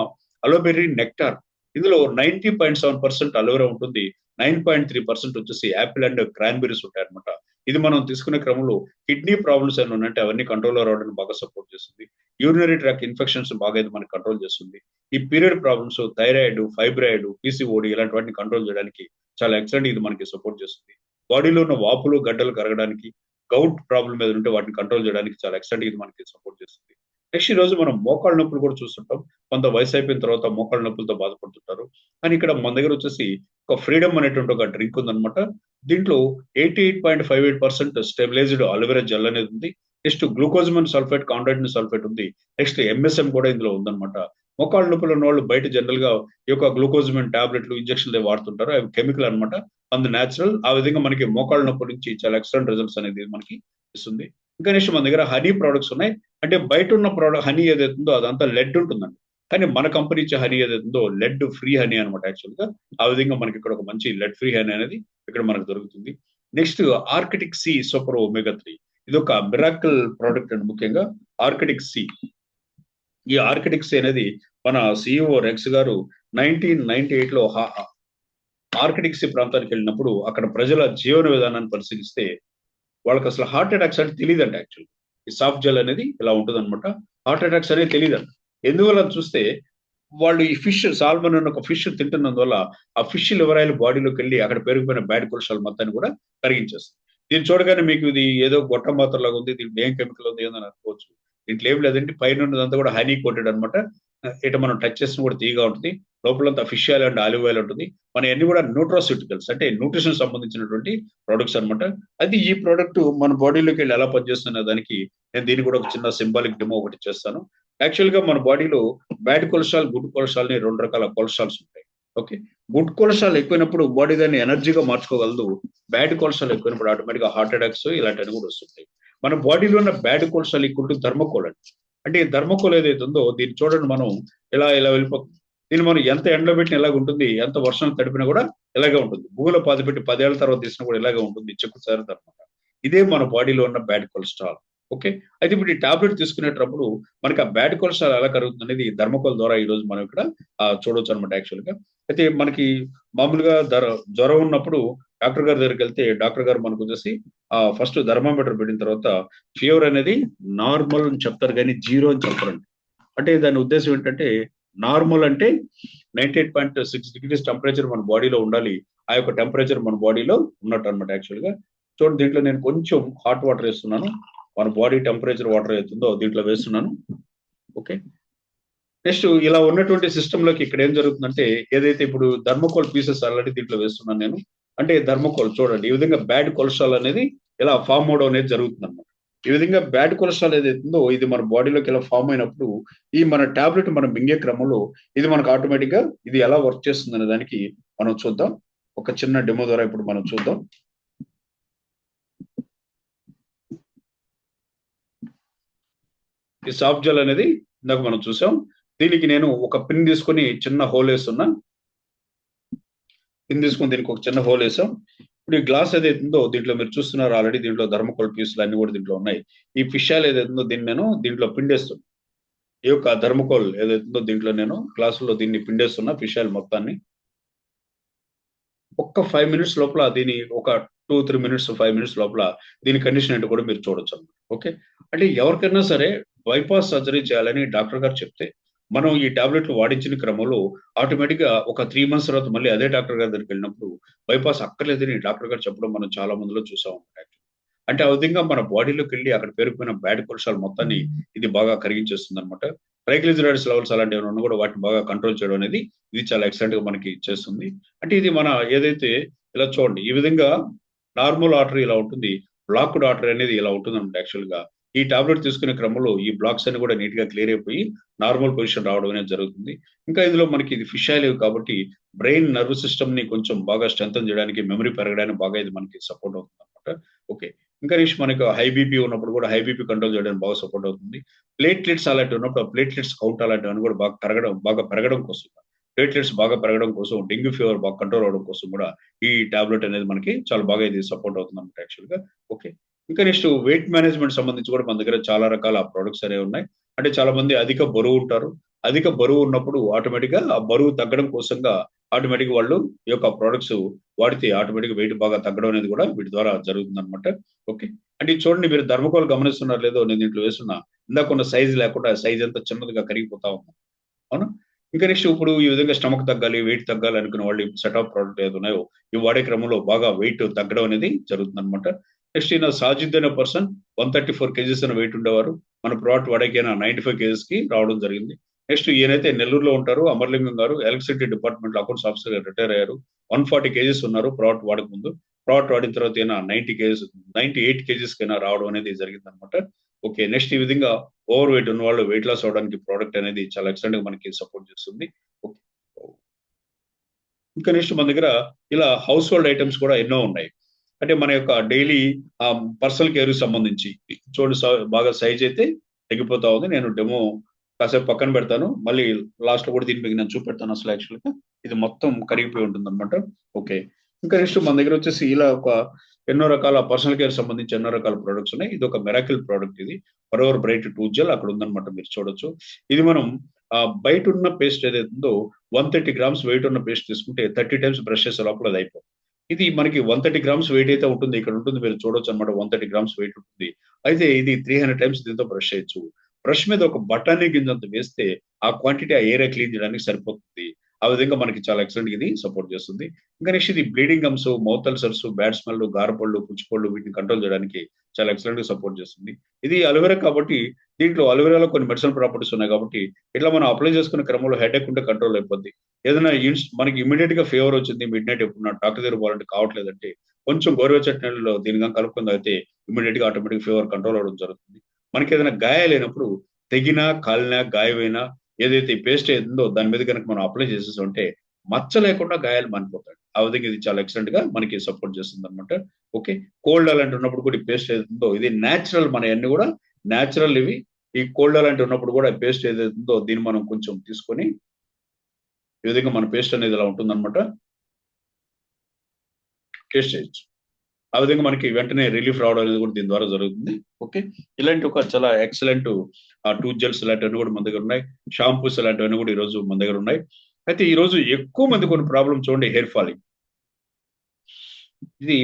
అలోబెర్రీ నెక్టార్. ఇందులో 90.7% అలోవెరా ఉంటుంది. 9.3% వచ్చేసి యాపిల్ అండ్ క్రాన్‌బెర్రీస్ ఉంటాయన్నమాట. ఇది మనం తీసుకునే క్రమంలో కిడ్నీ ప్రాబ్లమ్స్ ఏమైనా ఉన్నాయంటే అవన్నీ కంట్రోల్‌లో రావడానికి బాగా సపోర్ట్ చేస్తుంది. యూరినరీ ట్రాక్ట్ ఇన్ఫెక్షన్స్ బాగా ఇది మనకి కంట్రోల్ చేస్తుంది. ఈ period problems, thyroid, fibroid, PCOD ఇలాంటి వాటిని కంట్రోల్ చేయడానికి చాలా ఎక్సలెంట్ ఇది మనకి సపోర్ట్ చేస్తుంది. బాడీలో ఉన్న వాపులు, గడ్డలు కరగడానికి, గౌట్ ప్రాబ్లమ్ ఏదైనా ఉంటే వాటిని కంట్రోల్ చేయడానికి చాలా ఎక్సలెంట్ ఇది మనకి సపోర్ట్ చేస్తుంది. నెక్స్ట్ ఈ రోజు మనం మోకాళ్ళ నొప్పులు కూడా చూస్తుంటాం. కొంత వయసు అయిపోయిన తర్వాత మోకాళ్ళ నొప్పులతో బాధపడుతుంటారు. కానీ ఇక్కడ మన దగ్గర వచ్చేసి ఒక ఫ్రీడమ్ అనేటువంటి ఒక డ్రింక్ ఉందన్నమాట. దీంట్లో 88.58% స్టెబిలైజ్డ్ అలోవెరా జెల్ అనేది ఉంది. నెక్స్ట్ గ్లూకోజమన్ సల్ఫేట్, కాండ్రాటిన్ సల్ఫేట్ ఉంది. నెక్స్ట్ ఎంఎస్ఎం కూడా ఇందులో ఉందన్నమాట. మోకాళ్ళ నొప్పులు ఉన్న వాళ్ళు బయట జనరల్ గా ఈ యొక్క గ్లూకోజమిన్ టాబ్లెట్లు ఇంజక్షన్లు వాడుతుంటారు. అవి కెమికల్ అనమాట, అందు న్యాచురల్. ఆ విధంగా మనకి మోకాళ్ళ నొప్పి నుంచి చాలా ఎక్సలెంట్ రిజల్ట్స్ అనేది మనకి ఇస్తుంది. ఇంకా నెక్స్ట్ మన దగ్గర హనీ ప్రోడక్ట్స్ ఉన్నాయి. అంటే బయట ఉన్న ప్రోడక్ట్ హనీ ఏదైతుందో అదంతా లెడ్ ఉంటుందండి. కానీ మన కంపెనీ ఇచ్చే హనీ ఏదైతుందో లెడ్ ఫ్రీ హనీ అనమాట యాక్చువల్ గా. ఆ విధంగా మనకి ఇక్కడ ఒక మంచి లెడ్ ఫ్రీ హనీ అనేది ఇక్కడ మనకు దొరుకుతుంది. Next Arctic Sea super omega 3, ఇది ఒక మిరాకిల్ ప్రోడక్ట్ అండి. ముఖ్యంగా ఆర్కిటిక్ సి, ఈ ఆర్కిటిక్ సి అనేది మన సిఇఓ రెక్స్ గారు 1998లో ఆర్కిటిక్ సి ప్రాంతానికి వెళ్ళినప్పుడు అక్కడ ప్రజల జీవన విధానాన్ని పరిశీలిస్తే వాళ్ళకి అసలు హార్ట్ అటాక్స్ అంటే తెలియదండి యాక్చువల్. ఈ సాఫ్ట్ జెల్ అనేది ఇలా ఉంటుంది అనమాట. హార్ట్ అటాక్స్ అనేది తెలియదండి. ఎందువల్ల చూస్తే వాళ్ళు ఈ ఫిష్ సాల్మన్ అన్న ఒక ఫిష్ తింటున్నందువల్ల ఆ ఫిష్ లివర్ ఆయిల్ బాడీలోకి వెళ్ళి అక్కడ పెరిగిపోయిన బ్యాడ్ కొలెస్ట్రాల్ మొత్తాన్ని కూడా కరిగించేస్తుంది. దీన్ని చూడగానే మీకు ఇది ఏదో గొట్ట మాత్రం లాగా ఉంది, దీంట్లో ఏం కెమికల్ ఉంది ఏదో అనుకోవచ్చు. దీంట్లో ఏం లేదండి, పైన ఉన్నదంతా కూడా హనీ కోటెడ్ అనమాట. ఇటు మనం టచ్ చేసిన కూడా తీగా ఉంటుంది. లోపలంతా fish oil and olive oil ఉంటుంది. మన అన్ని కూడా న్యూట్రాస్యూటికల్స్ అంటే న్యూట్రిషన్ సంబంధించినటువంటి ప్రొడక్ట్స్ అనమాట. అది ఈ ప్రోడక్ట్ మన బాడీలోకి వెళ్ళి ఎలా పనిచేస్తున్న దానికి నేను దీన్ని కూడా ఒక చిన్న సింబాలిక్ డెమో ఒకటి చేస్తాను. యాక్చువల్ గా మన బాడీలో బ్యాడ్ కొలెస్ట్రాల్, గుడ్ కొలెస్ట్రాల్ ని 2 రకాల కొలెస్ట్రాల్స్ ఉంటాయి. ఓకే, గుడ్ కొలెస్ట్రాల్ ఎక్కువైనప్పుడు బాడీ దాన్ని ఎనర్జీగా మార్చుకోగలదు. బ్యాడ్ కొలెస్ట్రాల్ ఎక్కువైనప్పుడు ఆటోమేటిక్ గా హార్ట్ అటాక్స్ ఇలాంటివన్నీ కూడా వస్తుంటాయి. మన బాడీలో ఉన్న bad cholesterol equal to thermocol అండి. అంటే ఈ థర్మోకోల్ ఏదైతే ఉందో దీన్ని చూడండి, మనం ఇలా ఇలా వెళ్ళిపోతుంది. దీన్ని మనం ఎంత ఎండలో పెట్టిన ఎలాగ ఉంటుంది, ఎంత వర్షం తడిపినా కూడా ఇలాగే ఉంటుంది. భూమిలో పాతిపెట్టి 10 ఏళ్ల తర్వాత తీసినా కూడా ఇలాగే ఉంటుంది, చెక్కు చేరదు అనమాట. ఇదే మన బాడీలో ఉన్న బ్యాడ్ కొలెస్ట్రాల్. ఓకే, అయితే ఇప్పుడు ఈ టాబ్లెట్ తీసుకునేటప్పుడు మనకి ఆ బ్యాడ్ కొలెస్ట్రాల్ ఎలా కరుగుతుంది అనేది థర్మోకోల్ ద్వారా ఈ రోజు మనం ఇక్కడ చూడొచ్చు అనమాట యాక్చువల్ గా. అయితే మనకి మామూలుగా జ్వరం ఉన్నప్పుడు డాక్టర్ గారి దగ్గరికి వెళ్తే డాక్టర్ గారు మనకు వచ్చేసి ఫస్ట్ థర్మామీటర్ పెట్టిన తర్వాత ఫీవర్ అనేది నార్మల్ అని చెప్తారు, కానీ 0 అని చెప్పరండి. అంటే దాని ఉద్దేశం ఏంటంటే నార్మల్ అంటే 98.6 డిగ్రీస్ టెంపరేచర్ మన బాడీలో ఉండాలి. ఆ యొక్క టెంపరేచర్ మన బాడీలో ఉన్నట్టు అనమాట యాక్చువల్ గా. చూడండి, దీంట్లో నేను కొంచెం హాట్ వాటర్ వేస్తున్నాను. మన బాడీ టెంపరేచర్ వాటర్ అవుతుందో దీంట్లో వేస్తున్నాను. ఓకే, నెక్స్ట్ ఇలా ఉన్నటువంటి సిస్టమ్ లోకి ఇక్కడ ఏం జరుగుతుందంటే ఏదైతే ఇప్పుడు థర్మోకోల్ పీసెస్ ఆల్రెడీ దీంట్లో వేస్తున్నాను నేను. అంటే థర్మోకోల్ చూడండి, ఈ విధంగా బ్యాడ్ కొలెస్ట్రాల్ అనేది ఇలా ఫామ్ అవడం అనేది జరుగుతుంది అనమాట. ఈ విధంగా బ్యాడ్ కొలెస్ట్రాల్ ఏదైతుందో ఇది మన బాడీలోకి ఇలా ఫామ్ అయినప్పుడు ఈ మన టాబ్లెట్ మనం మింగే క్రమంలో ఇది మనకు ఆటోమేటిక్ గా ఇది ఎలా వర్క్ చేస్తుంది అనే దానికి మనం చూద్దాం. ఒక చిన్న డెమో ద్వారా ఇప్పుడు మనం చూద్దాం. ఈ సాఫ్ట్ జెల్ అనేది ఇందాక మనం చూసాం. దీనికి నేను ఒక పిన్ తీసుకొని చిన్న హోల్ వేస్తున్నా. పిన్ తీసుకొని దీనికి ఒక చిన్న హోల్ వేసాం. ఇప్పుడు ఈ గ్లాస్ ఏదైతుందో దీంట్లో మీరు చూస్తున్నారు ఆల్రెడీ దీంట్లో థర్మోకోల్ పీసులు అన్ని కూడా దీంట్లో ఉన్నాయి. ఈ ఫిష్ ఆయిల్ ఏదైతుందో దీన్ని నేను దీంట్లో పిండేస్తాను. ఈ యొక్క థర్మోకోల్ ఏదైతుందో దీంట్లో నేను గ్లాసులో దీన్ని పిండేస్తున్నా ఫిష్ ఆయిల్ మొత్తాన్ని. ఒక్క 5 మినిట్స్ లోపల దీని ఒక 2-3 మినిట్స్ 5 మినిట్స్ లోపల దీని కండిషన్ ఏంటో కూడా మీరు చూడొచ్చు. ఓకే, అంటే ఎవరికైనా సరే బైపాస్ సర్జరీ చేయాలని డాక్టర్ గారు చెప్తే మనం ఈ టాబ్లెట్లు వాడించిన క్రమంలో ఆటోమేటిక్ గా ఒక 3 మంత్స్ తర్వాత మళ్ళీ అదే డాక్టర్ గారి దగ్గరికి వెళ్ళినప్పుడు బైపాస్ అక్కర్లేదని డాక్టర్ గారు చెప్పడం మనం చాలా మందిలో చూసాం. అంటే ఆ విధంగా మన బాడీలోకి వెళ్ళి అక్కడ పేరుకున్న బ్యాడ్ కొలెస్ట్రాల్ మొత్తాన్ని ఇది బాగా కరిగించేస్తుంది అనమాట. ట్రైగ్లిజరైడ్స్ లెవెల్స్ అలాంటివి ఉన్నా కూడా వాటిని బాగా కంట్రోల్ చేయడం అనేది ఇది చాలా ఎక్సలెంట్ గా మనకి చేస్తుంది. అంటే ఇది మన ఏదైతే ఇలా చూడండి, ఈ విధంగా నార్మల్ ఆర్టరీ ఇలా ఉంటుంది, బ్లాక్డ్ ఆర్టరీ అనేది ఇలా ఉంటుంది అనమాట యాక్చువల్ గా. ఈ టాబ్లెట్ తీసుకునే క్రమంలో ఈ బ్లాక్స్ అన్ని కూడా నీట్ గా క్లియర్ అయిపోయి నార్మల్ పొజిషన్ రావడం అనేది జరుగుతుంది. ఇంకా ఇందులో మనకి ఇది ఫిష్ ఆయిల్ కాబట్టి బ్రెయిన్ నర్వ్ సిస్టమ్ ని కొంచెం బాగా స్ట్రెంథన్ చేయడానికి, మెమరీ పెరగడానికి బాగా ఇది మనకి సపోర్ట్ అవుతుంది అనమాట. ఓకే, ఇంకా నెక్స్ట్ మనకు హై బీపీ ఉన్నప్పుడు కూడా హై బీపీ కంట్రోల్ చేయడానికి బాగా సపోర్ట్ అవుతుంది. ప్లేట్లెట్స్ అలాంటివి ఉన్నప్పుడు ప్లేట్లెట్స్ కౌంట్ అలాంటివన్నీ కూడా బాగా పెరగడం కోసం, ప్లేట్లెట్స్ బాగా పెరగడం కోసం, డెంగ్యూ ఫీవర్ బాగా కంట్రోల్ అవడం కోసం కూడా ఈ టాబ్లెట్ అనేది మనకి చాలా బాగా ఇది సపోర్ట్ అవుతుంది అనమాట యాక్చువల్ గా. ఓకే, ఇంకా నెక్స్ట్ వెయిట్ మేనేజ్మెంట్ సంబంధించి కూడా మన దగ్గర చాలా రకాల ప్రొడక్ట్స్ అనేవి ఉన్నాయి. అంటే చాలా మంది అధిక బరువు ఉంటారు. అధిక బరువు ఉన్నప్పుడు ఆటోమేటిక్ గా ఆ బరువు తగ్గడం కోసంగా ఆటోమేటిక్ వాళ్ళు ఈ యొక్క ప్రొడక్ట్స్ వాడితే ఆటోమేటిక్ వెయిట్ బాగా తగ్గడం అనేది కూడా వీటి ద్వారా జరుగుతుంది అనమాట. ఓకే, అంటే ఇది చూడండి, మీరు ధర్మకోల్ గమనిస్తున్నారు లేదో, నేను దీంట్లో వేస్తున్నా ఇందాక ఉన్న సైజ్ లేకుండా సైజ్ అంతా చిన్నదిగా కరిగిపోతా ఉంది. అవునా, ఇంకా నెక్స్ట్ ఇప్పుడు ఈ విధంగా స్టమక్ తగ్గాలి, వెయిట్ తగ్గాలి అనుకునే వాళ్ళు సెట్ ఆఫ్ ప్రోడక్ట్ ఏది ఉన్నాయో ఇవి వాడే క్రమంలో బాగా వెయిట్ తగ్గడం అనేది జరుగుతుంది అనమాట. నెక్స్ట్ ఈయన సాజిద్ అనే పర్సన్ 134 kgs అని వెయిట్ ఉండేవారు. మన ప్రోడక్ట్ వాడకైనా 95 kgs కి రావడం జరిగింది. నెక్స్ట్ ఈయనైతే నెల్లూరులో ఉంటారు. అమర్లింగం గారు ఎలక్ట్రిసిటీ డిపార్ట్మెంట్ అకౌంట్స్ ఆఫీసర్ గా రిటైర్ అయ్యారు. 140 kgs ఉన్నారు ప్రోడక్ట్ వాడక ముందు. ప్రోడక్ట్ వాడిన తర్వాత ఈయన 98 kgs కైనా రావడం అనేది జరిగింది అనమాట. ఓకే. నెక్స్ట్ ఈ విధంగా ఓవర్ వెయిట్ ఉన్న వాళ్ళు వెయిట్ లాస్ అవ్వడానికి ప్రోడక్ట్ అనేది చాలా ఎక్సలెంట్ గా మనకి సపోర్ట్ చేస్తుంది. ఓకే. ఇంకా నెక్స్ట్ మన దగ్గర ఇలా హౌస్ హోల్డ్ ఐటమ్స్ కూడా ఎన్నో ఉన్నాయి. అంటే మన యొక్క డైలీ పర్సనల్ కేర్ కి సంబంధించి చూడు బాగా సైజ్ అయితే తగ్గిపోతా ఉంది. నేను డెమో కాసేపు పక్కన పెడతాను. మళ్ళీ లాస్ట్ లో కూడా దీని మీకు నేను చూపెడతాను. అసలు యాక్చువల్ గా ఇది మొత్తం కరిగిపోయి ఉంటుంది అనమాట. ఓకే. ఇంకా నెక్స్ట్ మన దగ్గర వచ్చేసి ఇలా ఒక ఎన్నో రకాల పర్సనల్ కేర్ సంబంధించి ఎన్నో రకాల ప్రొడక్ట్స్ ఉన్నాయి. ఇది ఒక మెరాకిల్ ప్రోడక్ట్. ఇది ఫరెవర్ బ్రైట్ టూత్ జెల్ అక్కడ ఉందన్నమాట, మీరు చూడొచ్చు. ఇది మనం బయట ఉన్న పేస్ట్ ఏదైతే ఉందో 130 గ్రామ్స్ వెయిట్ ఉన్న పేస్ట్ తీసుకుంటే 30 టైమ్స్ బ్రష్ చేసే లోపల అది అయిపోతుంది. ఇది మనకి 130 గ్రామ్స్ వెయిట్ అయితే ఉంటుంది, ఇక్కడ ఉంటుంది, మీరు చూడొచ్చు అనమాట. 130 గ్రామ్స్ వెయిట్ ఉంటుంది. అయితే ఇది 300 టైమ్స్ దీంతో బ్రష్ చేయొచ్చు. బ్రష్ మీద ఒక బఠానీ గింజంత వేస్తే ఆ క్వాంటిటీ ఆ ఏరియా క్లీన్ చేయడానికి సరిపోతుంది. ఆ విధంగా మనకి చాలా ఎక్సలెంట్ ఇది సపోర్ట్ చేస్తుంది. ఇంకా నెక్స్ట్ ఇది bleeding gums, mouth ulcers, bad smell, గారపళ్ళు, పుచ్చిపళ్ళు వీటిని కంట్రోల్ చేయడానికి చాలా ఎక్సలెంట్ గా సపోర్ట్ చేస్తుంది. ఇది అలోవెరా కాబట్టి దీంట్లో అలోవెరాలో కొన్ని మెడిసినల్ ప్రాపర్టీస్ ఉన్నాయి కాబట్టి ఇట్లా మనం అప్లై చేసుకునే క్రమంలో హెడేక్ ఉంటే కంట్రోల్ అయిపోద్ది. ఏదైనా మనకి ఇమీడియట్ గా ఫీవర్ వచ్చింది, మిడ్ నైట్ ఎప్పుడు డాక్టర్ దగ్గర పోవాలంటే కావట్లేదంటే కొంచెం గోరువెచ్చటి నీళ్ళలో దీనిగా కలుపుకుంది అయితే ఇమీడియట్ గా ఆటోమేటిక్ ఫీవర్ కంట్రోల్ అవడం జరుగుతుంది. మనకి ఏదైనా గాయాలైనప్పుడు తెగినా కాలినా గాయమైనా ఏదైతే ఈ పేస్ట్ ఉందో దాని మీద కనుక మనం అప్లై చేసేసి మచ్చ లేకుండా గాయాలు మానిపోతాయి. ఆ విధంగా ఇది చాలా ఎక్సలెంట్ గా మనకి సపోర్ట్ చేస్తుంది అనమాట. ఓకే. కోల్డ్ అలాంటి ఉన్నప్పుడు కూడా ఈ పేస్ట్ ఏదైతుందో ఇది నేచురల్, మన అన్ని కూడా నేచురల్ ఇవి. ఈ కోల్డ్ అలాంటి ఉన్నప్పుడు కూడా పేస్ట్ ఏదైతే ఉందో దీన్ని మనం కొంచెం తీసుకొని ఈ విధంగా మన పేస్ట్ అనేది ఇలా ఉంటుందన్నమాట. టేస్ట్ చేయొచ్చు. ఆ విధంగా మనకి వెంటనే రిలీఫ్ రావడం అనేది కూడా దీని ద్వారా జరుగుతుంది. ఓకే. ఇలాంటి ఒక చాలా ఎక్సలెంట్ టూత్ జెల్స్ ఇలాంటివన్నీ కూడా మన దగ్గర ఉన్నాయి. షాంపూస్ ఇలాంటివన్నీ కూడా ఈ రోజు మన దగ్గర ఉన్నాయి. అయితే ఈ రోజు ఎక్కువ మంది కొన్ని ప్రాబ్లమ్ చూడండి, హెయిర్ ఫాలింగ్. ఇది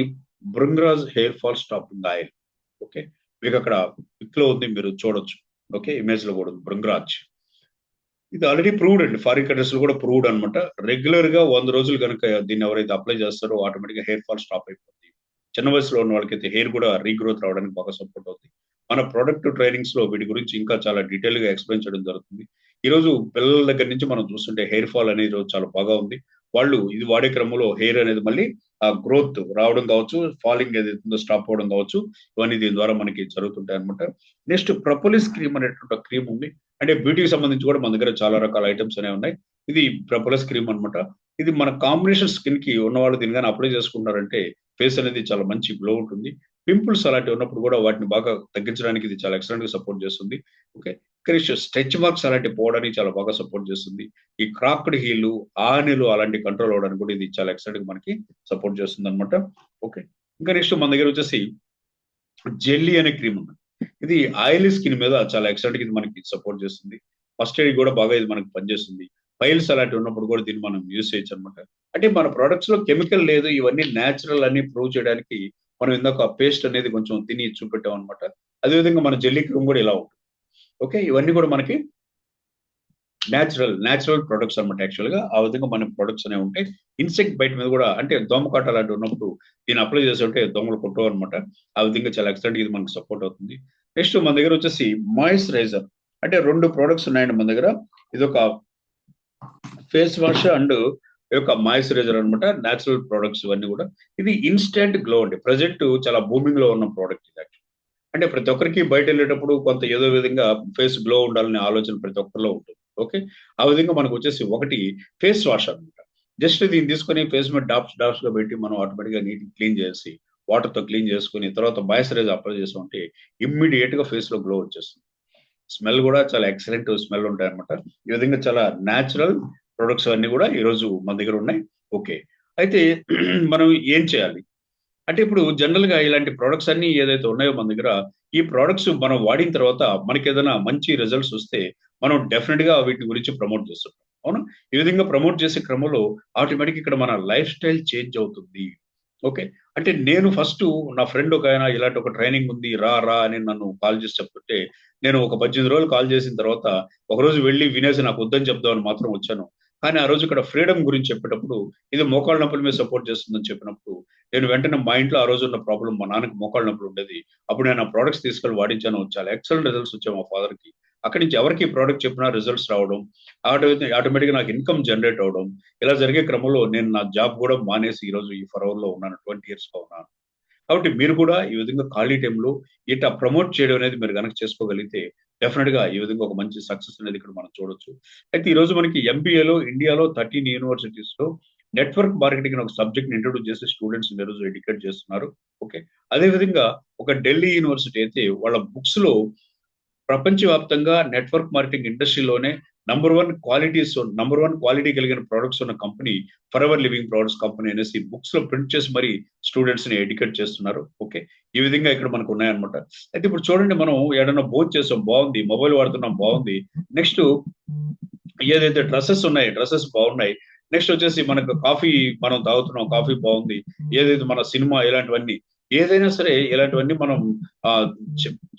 Bhringraj hair fall stopping oil. Okay. మీకు అక్కడ పిక్ లో ఉంది, మీరు చూడొచ్చు. ఓకే. ఇమేజ్ లో కూడా ఉంది భృంగరాజ్. ఇది ఆల్రెడీ ప్రూవ్డ్ అండి, ఫారిన్ కంట్రీస్ లో కూడా ప్రూవ్డ్ అనమాట. రెగ్యులర్ గా 100 రోజులు కనుక దీన్ని ఎవరైతే అప్లై చేస్తారో ఆటోమేటిక్ గా హెయిర్ ఫాల్ స్టాప్ అయిపోతుంది. చిన్న వయసులో ఉన్న వాళ్ళకైతే హెయిర్ కూడా రీగ్రోత్ రావడానికి బాగా సపోర్ట్ అవుతుంది. మన ప్రొడక్ట్ ట్రైనింగ్స్ లో వీటి గురించి ఇంకా చాలా డీటెయిల్ గా ఎక్స్ప్లెయిన్ చేయడం జరుగుతుంది. ఈ రోజు పిల్లల దగ్గర నుంచి మనం చూస్తుంటే హెయిర్ ఫాల్ అనేది ఈరోజు చాలా బాగా ఉంది. వాళ్ళు ఇది వాడే క్రమంలో హెయిర్ అనేది మళ్ళీ ఆ గ్రోత్ రావడం కావచ్చు, ఫాలింగ్ ఏదైతుందో స్టాప్ అవడం కావచ్చు, ఇవన్నీ దీని ద్వారా మనకి జరుగుతుంటాయి అనమాట. నెక్స్ట్ ప్రపోలిస్ క్రీమ్ అనేటువంటి క్రీమ్ ఉంది. అంటే బ్యూటీకి సంబంధించి కూడా మన దగ్గర చాలా రకాల ఐటమ్స్ అనేవి ఉన్నాయి. ఇది ప్రపోలిస్ క్రీమ్ అనమాట. ఇది మన కాంబినేషన్ స్కిన్ కి ఉన్న వాళ్ళు దీని కానీ అప్లై చేసుకుంటారంటే ఫేస్ అనేది చాలా మంచి గ్లో ఉంటుంది. పింపుల్స్ అలాంటివి ఉన్నప్పుడు కూడా వాటిని బాగా తగ్గించడానికి ఇది చాలా ఎక్సలెంట్ గా సపోర్ట్ చేస్తుంది. ఓకే. స్ట్రెచ్ మార్క్స్ అలాంటివి పోవడానికి చాలా బాగా సపోర్ట్ చేస్తుంది. ఈ క్రాక్డ్ హీలు, ఆనెలు అలాంటి కంట్రోల్ అవడానికి కూడా ఇది చాలా ఎక్సలెంట్ గా మనకి సపోర్ట్ చేస్తుంది అనమాట. ఓకే. ఇంకా నెక్స్ట్ మన దగ్గర వచ్చేసి జెల్లీ అనే క్రీమ్ ఉంది. ఇది ఆయిలీ స్కిన్ మీద చాలా ఎక్సలెంట్ గా ఇది మనకి సపోర్ట్ చేస్తుంది. ఫస్ట్ ఎయిడ్ కూడా బాగా ఇది మనకి పనిచేస్తుంది. ఫైల్స్ అలాంటివి ఉన్నప్పుడు కూడా దీన్ని మనం యూజ్ చేయొచ్చు అనమాట. అంటే మన ప్రొడక్ట్స్ లో కెమికల్ లేదు, ఇవన్నీ నేచురల్ అని ప్రూవ్ చేయడానికి మనం ఇందాక పేస్ట్ అనేది కొంచెం తిని చూపెట్టాం అనమాట. అదేవిధంగా మన జెల్లీ క్రీమ్ కూడా ఇలా ఉంటుంది. ఓకే. ఇవన్నీ కూడా మనకి నేచురల్ ప్రొడక్ట్స్ అనమాట. యాక్చువల్ గా ఆ విధంగా మన ప్రొడక్ట్స్ అనేవి ఉంటాయి. ఇన్సెక్ట్ బైట్ మీద కూడా అంటే దోమకాట అలాంటివి ఉన్నప్పుడు దీన్ని అప్లై చేసి ఉంటే దోమలు కొట్టవు అనమాట. ఆ విధంగా చాలా ఎక్సలెంట్ ఇది మనకు సపోర్ట్ అవుతుంది. నెక్స్ట్ మన దగ్గర వచ్చేసి మాయిశ్చరైజర్. అంటే 2 ప్రొడక్ట్స్ ఉన్నాయండి మన దగ్గర. ఇది ఒక ఫేస్ వాష్ అండ్ ఈ యొక్క మాయిశ్చరైజర్ అనమాట. నేచురల్ ప్రొడక్ట్స్ ఇవన్నీ కూడా. ఇది ఇన్స్టెంట్ గ్లో అండి. ప్రజెంట్ చాలా బూమింగ్ లో ఉన్న ప్రోడక్ట్ ఇది. అంటే ప్రతి ఒక్కరికి బయట వెళ్ళేటప్పుడు కొంత ఏదో విధంగా ఫేస్ గ్లో ఉండాలనే ఆలోచన ప్రతి ఒక్కరిలో ఉంటుంది. ఓకే. ఆ విధంగా మనకు వచ్చేసి ఒకటి ఫేస్ వాష్ అనమాట. జస్ట్ దీన్ని తీసుకొని ఫేస్ మీద డాప్స్ గా పెట్టి మనం ఆటోమేటిక్ గా నీట్ క్లీన్ చేసి వాటర్ తో క్లీన్ చేసుకుని తర్వాత మాయిశ్చరైజర్ అప్లై చేసామంటే ఇమ్మీడియట్ గా ఫేస్ లో గ్లో వచ్చేస్తుంది. స్మెల్ కూడా చాలా ఎక్సలెంట్ స్మెల్ ఉంటాయి అనమాట. ఈ విధంగా చాలా న్యాచురల్ ప్రొడక్ట్స్ అన్ని కూడా ఈ రోజు మన దగ్గర ఉన్నాయి. ఓకే. అయితే మనం ఏం చేయాలి అంటే ఇప్పుడు జనరల్ గా ఇలాంటి ప్రొడక్ట్స్ అన్ని ఏదైతే ఉన్నాయో మన దగ్గర, ఈ ప్రొడక్ట్స్ మనం వాడిన తర్వాత మనకి ఏదైనా మంచి రిజల్ట్స్ వస్తే మనం డెఫినెట్ గా వీటి గురించి ప్రమోట్ చేస్తుంటాం. అవునా? ఈ విధంగా ప్రమోట్ చేసే క్రమంలో ఆటోమేటిక్ ఇక్కడ మన లైఫ్ స్టైల్ చేంజ్ అవుతుంది. ఓకే. అంటే నేను ఫస్ట్ నా ఫ్రెండ్ ఒక ఆయన ఇలాంటి ఒక ట్రైనింగ్ ఉంది రా రా అని నన్ను కాల్ చేసి చెప్తుంటే నేను ఒక 18 రోజులు కాల్ చేసిన తర్వాత ఒకరోజు వెళ్ళి వినేసి నాకు వద్దని చెప్దామని మాత్రం వచ్చాను. కానీ ఆ రోజు ఇక్కడ ఫ్రీడమ్ గురించి చెప్పేటప్పుడు ఇది మోకాళ్ళ నొప్పుల మీద సపోర్ట్ చేస్తుందని చెప్పినప్పుడు నేను వెంటనే మా ఇంట్లో ఆ రోజు ఉన్న ప్రాబ్లం మా నాన్నకి మోకాళ్ళ నొప్పులు ఉండేది. అప్పుడు నేను ఆ ప్రొడక్ట్స్ తీసుకెళ్ళి వాడించాను. చాలా ఎక్సలెంట్ రిజల్ట్స్ వచ్చాయి మా ఫాదర్ కి. అక్కడి నుంచి ఎవరికి ప్రోడక్ట్ చెప్పినా రిజల్ట్స్ రావడం, ఆటోమేటిక్ గా నాకు ఇన్కమ్ జనరేట్ అవడం, ఇలా జరిగే క్రమంలో నేను నా జాబ్ కూడా మానేసి ఈ రోజు ఈ ఫర్ అవర్ లో ఉన్నాను. 20 years గా ఉన్నాను. కాబట్టి మీరు కూడా ఈ విధంగా ఖాళీ టైంలో ఇట్లా ప్రమోట్ చేయడం అనేది మీరు కనుక చేసుకోగలిగితే డెఫినెట్ గా ఈ విధంగా ఒక మంచి సక్సెస్ అనేది ఇక్కడ మనం చూడొచ్చు. అయితే ఈ రోజు మనకి ఎంబీఏలో ఇండియాలో 13 యూనివర్సిటీస్ లో నెట్వర్క్ మార్కెటింగ్ అనే ఒక సబ్జెక్ట్ ఇంట్రొడ్యూస్ చేసి స్టూడెంట్స్ ఈ రోజు ఎడ్యుకేట్ చేస్తున్నారు. ఓకే. అదే విధంగా ఒక ఢిల్లీ యూనివర్సిటీ అయితే వాళ్ళ బుక్స్ లో ప్రపంచవ్యాప్తంగా నెట్వర్క్ మార్కెటింగ్ ఇండస్ట్రీలోనే నంబర్ వన్ క్వాలిటీ కలిగిన ప్రొడక్ట్స్ ఉన్న company Forever Living Products company అనేసి బుక్స్ లో ప్రింట్ చేసి మరి స్టూడెంట్స్ ని ఎడ్యుకేట్ చేస్తున్నారు. ఓకే. ఈ విధంగా ఇక్కడ మనకు ఉన్నాయన్నమాట. అయితే ఇప్పుడు చూడండి, మనం ఏదైనా భోజనం చేసాం బాగుంది, మొబైల్ వాడుతున్నాం బాగుంది, నెక్స్ట్ ఏదైతే డ్రెస్సెస్ ఉన్నాయి డ్రెస్సెస్ బాగున్నాయి, నెక్స్ట్ వచ్చేసి మనకు కాఫీ మనం తాగుతున్నాం కాఫీ బాగుంది, ఏదైతే మన సినిమా ఇలాంటివన్నీ ఏదైనా సరే ఇలాంటివన్నీ మనం ఆ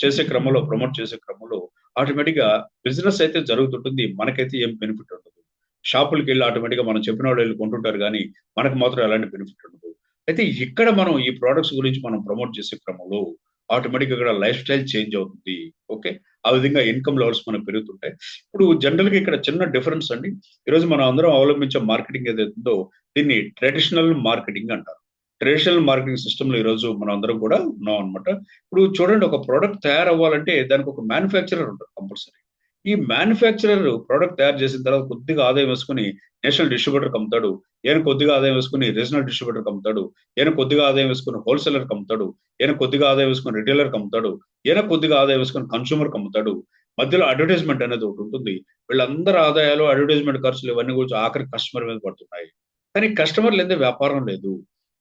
చేసే క్రమంలో ప్రమోట్ చేసే క్రమంలో ఆటోమేటిక్ గా బిజినెస్ అయితే జరుగుతుంటుంది, మనకైతే ఏం బెనిఫిట్ ఉండదు. షాపులకి వెళ్ళి ఆటోమేటిక్ గా మనం చెప్పిన వాళ్ళు వెళ్ళి కొంటుంటారు కానీ మనకు మాత్రం ఎలాంటి బెనిఫిట్ ఉండదు. అయితే ఇక్కడ మనం ఈ ప్రోడక్ట్స్ గురించి మనం ప్రమోట్ చేసే క్రమంలో ఆటోమేటిక్ గా ఇక్కడ లైఫ్ స్టైల్ చేంజ్ అవుతుంది. ఓకే. ఆ విధంగా ఇన్కమ్ లెవెల్స్ మనకు పెరుగుతుంటాయి. ఇప్పుడు జనరల్ గా ఇక్కడ చిన్న డిఫరెన్స్ అండి. ఈరోజు మనం అందరం అవలంబించే మార్కెటింగ్ ఏదైతే ఉందో దీన్ని ట్రెడిషనల్ మార్కెటింగ్ అంటారు. ట్రెడిషనల్ మార్కెటింగ్ సిస్టమ్ లో ఈ రోజు మనం అందరం కూడా ఉన్నాం అనమాట. ఇప్పుడు చూడండి, ఒక ప్రోడక్ట్ తయారవ్వాలంటే దానికి ఒక మ్యానుఫ్యాక్చరర్ ఉంటారు కంపల్సరీ. ఈ మ్యానుఫ్యాక్చరర్ ప్రోడక్ట్ తయారు చేసిన తర్వాత కొద్దిగా ఆదాయం వేసుకుని నేషనల్ డిస్ట్రిబ్యూటర్ అమ్ముతాడు, ఈయన కొద్దిగా ఆదాయం వేసుకుని రీజనల్ డిస్ట్రిబ్యూటర్ అమ్ముతాడు, ఈయన కొద్దిగా ఆదాయం వేసుకుని హోల్సేలర్ అమ్ముతాడు, ఈయన కొద్దిగా ఆదాయం వేసుకుని రిటైలర్ అమ్ముతాడు, ఈయన కొద్దిగా ఆదాయం వేసుకుని కన్సూమర్ అమ్ముతాడు. మధ్యలో అడ్వర్టైజ్మెంట్ అనేది ఒకటి ఉంటుంది. వీళ్ళందరి ఆదాయాలు అడ్వర్టైజ్మెంట్ ఖర్చులు ఇవన్నీ కూడా ఆఖరి కస్టమర్ మీద పడుతున్నాయి. కానీ కస్టమర్ లేదే వ్యాపారం లేదు.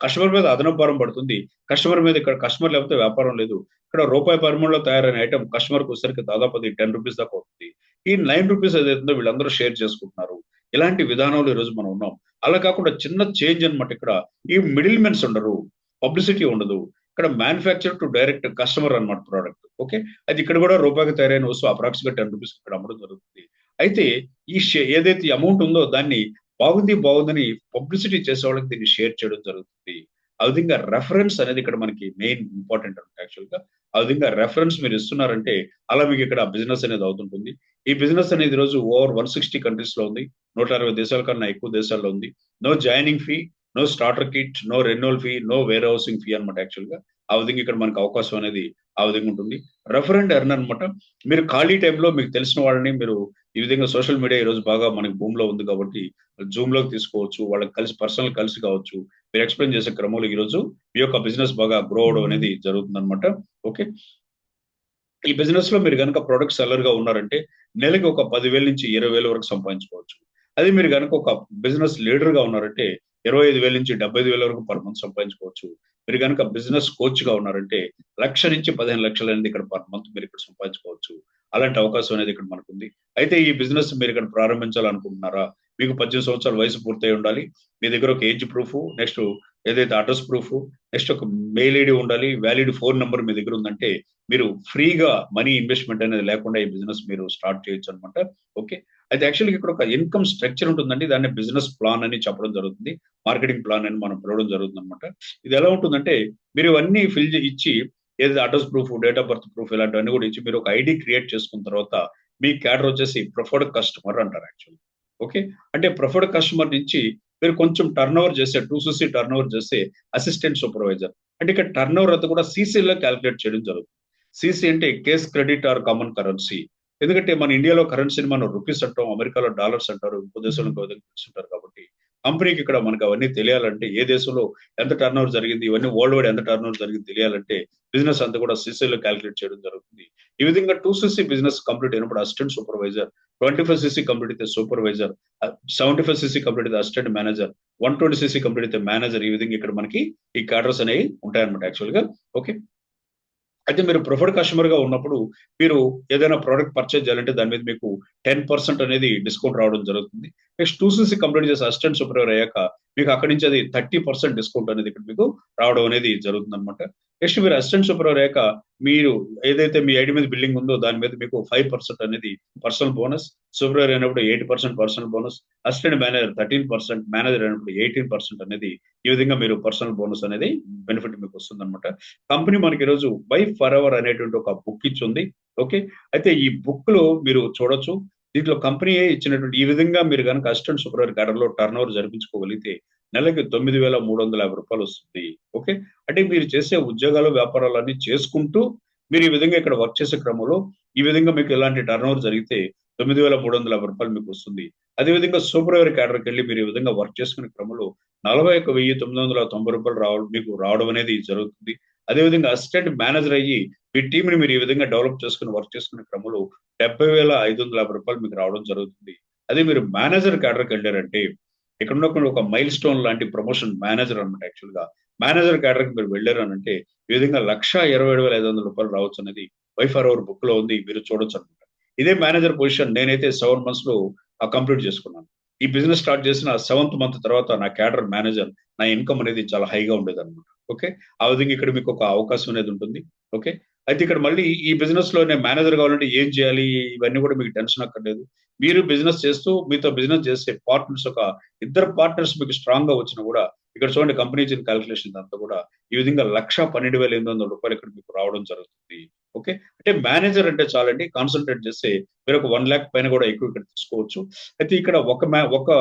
కస్టమర్ మీద అదనపు భారం పడుతుంది. కస్టమర్ మీద ఇక్కడ కస్టమర్ లేకపోతే వ్యాపారం లేదు. ఇక్కడ రూపాయి పరిమాణంలో తయారైన ఐటమ్ కస్టమర్కి వచ్చేసరికి దాదాపు అది 10 రూపీస్ దాకా అవుతుంది. ఈ 9 రూపీస్ ఏదైతుందో వీళ్ళందరూ షేర్ చేసుకుంటున్నారు. ఇలాంటి విధానంలో ఈ రోజు మనం ఉన్నాం. అలా కాకుండా చిన్న చేంజ్ అన్నమాట. ఇక్కడ ఈ మిడిల్ మెన్స్ ఉండరు, పబ్లిసిటీ ఉండదు. ఇక్కడ మ్యానుఫ్యాక్చర్ టు డైరెక్ట్ కస్టమర్ అన్నమాట ప్రోడక్ట్. ఓకే. అది ఇక్కడ కూడా రూపాయికి తయారైన వస్తువు అప్రాక్సిమేట్ 10 రూపీస్ ఇక్కడ అమ్మడం జరుగుతుంది. అయితే ఏదైతే అమౌంట్ ఉందో దాన్ని బాగుంది బాగుందని పబ్లిసిటీ చేసే వాళ్ళకి దీన్ని షేర్ చేయడం జరుగుతుంది. ఆ విధంగా రెఫరెన్స్ అనేది ఇక్కడ మనకి మెయిన్ ఇంపార్టెంట్ అనమాట యాక్చువల్ గా. ఆ విధంగా రెఫరెన్స్ మీరు ఇస్తున్నారంటే అలా మీకు ఇక్కడ బిజినెస్ అనేది అవుతుంటుంది. ఈ బిజినెస్ అనేది రోజు ఓవర్ 160 కంట్రీస్ లో ఉంది. 160 దేశాల కన్నా ఎక్కువ దేశాల్లో ఉంది. No joining fee, no starter kit, no renewal fee, no warehousing fee అనమాట యాక్చువల్ గా. ఆ విధంగా ఇక్కడ మనకు అవకాశం అనేది ఆ విధంగా ఉంటుంది. రెఫర్ అండ్ ఎర్న్ అనమాట. మీరు ఖాళీ టైంలో మీకు తెలిసిన వాళ్ళని మీరు ఈ విధంగా సోషల్ మీడియా ఈ రోజు బాగా మనకి భూమిలో ఉంది కాబట్టి జూమ్ లోకి తీసుకోవచ్చు, వాళ్ళకి కలిసి పర్సనల్ కలిసి కావచ్చు. మీరు ఎక్స్ప్లెయిన్ చేసే క్రమంలో ఈ రోజు మీ యొక్క బిజినెస్ బాగా గ్రో అవడం అనేది జరుగుతుంది అనమాట. ఓకే. ఈ బిజినెస్ లో మీరు కనుక ప్రొడక్ట్ సెల్లర్ గా ఉన్నారంటే నెలకి ఒక 10,000 నుంచి 20,000 వరకు సంపాదించుకోవచ్చు. అదే మీరు కనుక ఒక బిజినెస్ లీడర్ గా ఉన్నారంటే 25,000 నుంచి 75,000 వరకు పర్ మంత్ సంపాదించుకోవచ్చు. మీరు కనుక బిజినెస్ కోచ్ గా ఉన్నారంటే 1,00,000 నుంచి 15,00,000 అనేది ఇక్కడ పర్ మంత్ మీరు ఇక్కడ సంపాదించుకోవచ్చు. అలాంటి అవకాశం అనేది ఇక్కడ మనకు ఉంది. అయితే ఈ బిజినెస్ మీరు ఇక్కడ ప్రారంభించాలనుకుంటున్నారా? మీకు 18 సంవత్సరాల వయసు పూర్తయి ఉండాలి. మీ దగ్గర ఒక ఏజ్ ప్రూఫ్, నెక్స్ట్ ఏదైతే అడ్రస్ ప్రూఫ్, నెక్స్ట్ ఒక మెయిల్ ఐడి ఉండాలి, వ్యాలిడ్ ఫోన్ నెంబర్ మీ దగ్గర ఉందంటే మీరు ఫ్రీగా మనీ ఇన్వెస్ట్మెంట్ అనేది లేకుండా ఈ బిజినెస్ మీరు స్టార్ట్ చేయొచ్చు అనమాట. ఓకే. అయితే యాక్చువల్గా ఇక్కడ ఒక ఇన్కమ్ స్ట్రక్చర్ ఉంటుందండి. దాన్ని బిజినెస్ ప్లాన్ అని చెప్పడం జరుగుతుంది. మార్కెటింగ్ ప్లాన్ అని మనం పిలవడం జరుగుతుంది అనమాట. ఇది ఎలా ఉంటుందంటే మీరు ఇవన్నీ ఇచ్చి ఏదైతే address proof, date of birth proof ఇలాంటివన్నీ కూడా ఇచ్చి మీరు ఒక ఐడి క్రియేట్ చేసుకున్న తర్వాత మీ క్యాడర్ వచ్చేసి ప్రిఫర్డ్ కస్టమర్ అంటారు యాక్చువల్లీ. ఓకే. అంటే ప్రిఫర్డ్ కస్టమర్ నుంచి మీరు కొంచెం టర్న్ ఓవర్ చేసే 2cc టర్న్ ఓవర్ చేసే అసిస్టెంట్ సూపర్వైజర్, అంటే ఇక్కడ టర్న్ ఓవర్ అంతా కూడా సీసీలో క్యాలిక్యులేట్ చేయడం జరుగుతుంది. సీసీ అంటే case credit are common currency. ఎందుకంటే మన ఇండియాలో కరెన్సీని మనం రూపీస్ అంటాం, అమెరికాలో డాలర్స్ అంటారు, ఇంకో దేశంలో ఇంకో విధంగా పిలుస్తుంటారు. కాబట్టి కంపెనీకి ఇక్కడ మనకు అవన్నీ తెలియాలంటే ఏ దేశంలో ఎంత టర్న్ ఓవర్ జరిగింది, ఇవన్నీ వరల్డ్ వైడ్ ఎంత టర్న్ ఓవర్ జరిగింది తెలియాలంటే బిజినెస్ అంతా కూడా సీసీలో క్యాలిక్యులేట్ చేయడం జరుగుతుంది. ఈ విధంగా 2cc బిజినెస్ కంప్లీట్ అయినప్పుడు అసిస్టెంట్ సూపర్వైజర్, 25cc కంప్లీట్ అయితే సూపర్వైజర్, 75cc కంప్లీట్ అయితే అసిస్టెంట్ మేనేజర్, 120cc కంప్లీట్ అయితే మేనేజర్. ఈ విధంగా ఇక్కడ మనకి ఈ క్యాడర్స్ అనేవి ఉంటాయన్నమాట యాక్చువల్ గా. ఓకే. అయితే మీరు ప్రిఫర్డ్ కస్టమర్ గా ఉన్నప్పుడు మీరు ఏదైనా ప్రోడక్ట్ పర్చేజ్ చేయాలంటే దాని మీద మీకు 10% అనేది డిస్కౌంట్ రావడం జరుగుతుంది. నెక్స్ట్ 2cc కంప్లీట్ చేసి అసిస్టెంట్ సూపర్వైజర్ అయ్యాక మీకు అక్కడి నుంచి అది 30% డిస్కౌంట్ అనేది ఇక్కడ మీకు రావడం అనేది జరుగుతుంది అనమాట. నెక్స్ట్ మీరు అసిస్టెంట్ సూపర్వైజర్ అయ్యాక మీరు ఏదైతే మీ ఐడి మీద బిల్డింగ్ ఉందో దాని మీద మీకు 5% అనేది పర్సనల్ బోనస్, సూపర్వైజర్ అయినప్పుడు 8% personal bonus, assistant manager 13%, manager అయినప్పుడు 18% అనేది ఈ విధంగా మీరు పర్సనల్ బోనస్ అనేది బెనిఫిట్ మీకు వస్తుంది అనమాట. కంపెనీ మనకి ఈరోజు బై ఫర్ ఎవర్ అనేటువంటి ఒక బుక్ ఇచ్చింది. ఓకే. అయితే ఈ బుక్ లో మీరు చూడొచ్చు. దీంట్లో కంపెనీ ఇచ్చినటువంటి ఈ విధంగా మీరు కనుక అసిస్టెంట్ సూపర్వైజర్ క్యాడర్ లో టర్న్ ఓవర్ జరిపించుకోగలిగితే నెలకి 9,350 రూపాయలు వస్తుంది. ఓకే. అంటే మీరు చేసే ఉద్యోగాలు, వ్యాపారాలన్నీ చేసుకుంటూ మీరు ఈ విధంగా ఇక్కడ వర్క్ చేసే క్రమంలో ఈ విధంగా మీకు ఇలాంటి టర్నోవర్ జరిగితే 9,350 రూపాయలు మీకు వస్తుంది. అదేవిధంగా సూపర్వైజర్ క్యాడర్కి వెళ్ళి మీరు ఈ విధంగా వర్క్ చేసుకునే క్రమంలో 41,990 రూపాయలు మీకు రావడం అనేది జరుగుతుంది. అదేవిధంగా అసిస్టెంట్ మేనేజర్ అయ్యి మీ టీంని మీరు ఈ విధంగా డెవలప్ చేసుకుని వర్క్ చేసుకునే క్రమంలో 70,550 రూపాయలు మీకు రావడం జరుగుతుంది. అదే మీరు మేనేజర్ క్యాడర్కి వెళ్ళారంటే ఇక్కడ ఉన్న ఒక మైల్ స్టోన్ లాంటి ప్రమోషన్ మేనేజర్ అనమాట. యాక్చువల్ గా మేనేజర్ క్యాడర్కి మీరు వెళ్ళారు అని అంటే ఈ విధంగా 1,27,500 రూపాయలు రావచ్చు అనేది వైఫర్ అవర్ బుక్ లో ఉంది, మీరు చూడొచ్చు అనమాట. ఇదే మేనేజర్ పొజిషన్ నేనైతే 7 months లో కంప్లీట్ చేసుకున్నాను. ఈ బిజినెస్ స్టార్ట్ చేసిన 7th month తర్వాత నా క్యాడర్ మేనేజర్ నా ఇన్కమ్ అనేది చాలా హైగా ఉండేది అనమాట. ఓకే. ఆ విధంగా ఇక్కడ మీకు ఒక అవకాశం అనేది ఉంటుంది. ఓకే. అయితే ఇక్కడ మళ్ళీ ఈ బిజినెస్ లో నేను మేనేజర్ కావాలంటే ఏం చేయాలి, ఇవన్నీ కూడా మీకు టెన్షన్ అక్కర్లేదు. మీరు బిజినెస్ చేస్తూ మీతో బిజినెస్ చేసే పార్ట్నర్స్ ఒక ఇద్దరు పార్ట్నర్స్ మీకు స్ట్రాంగ్ గా వచ్చినా కూడా ఇక్కడ చూడండి కంపెనీ ఇచ్చిన క్యాలిక్యులేషన్ అంతా కూడా ఈ విధంగా 1,12,800 రూపాయలు ఇక్కడ మీకు రావడం జరుగుతుంది. ఓకే. అంటే మేనేజర్ అంటే చాలండి, కాన్సన్ట్రేట్ చేస్తే మీరు ఒక 1 lakh పైన కూడా ఎక్కువ ఇక్కడ తీసుకోవచ్చు. అయితే ఇక్కడ ఒక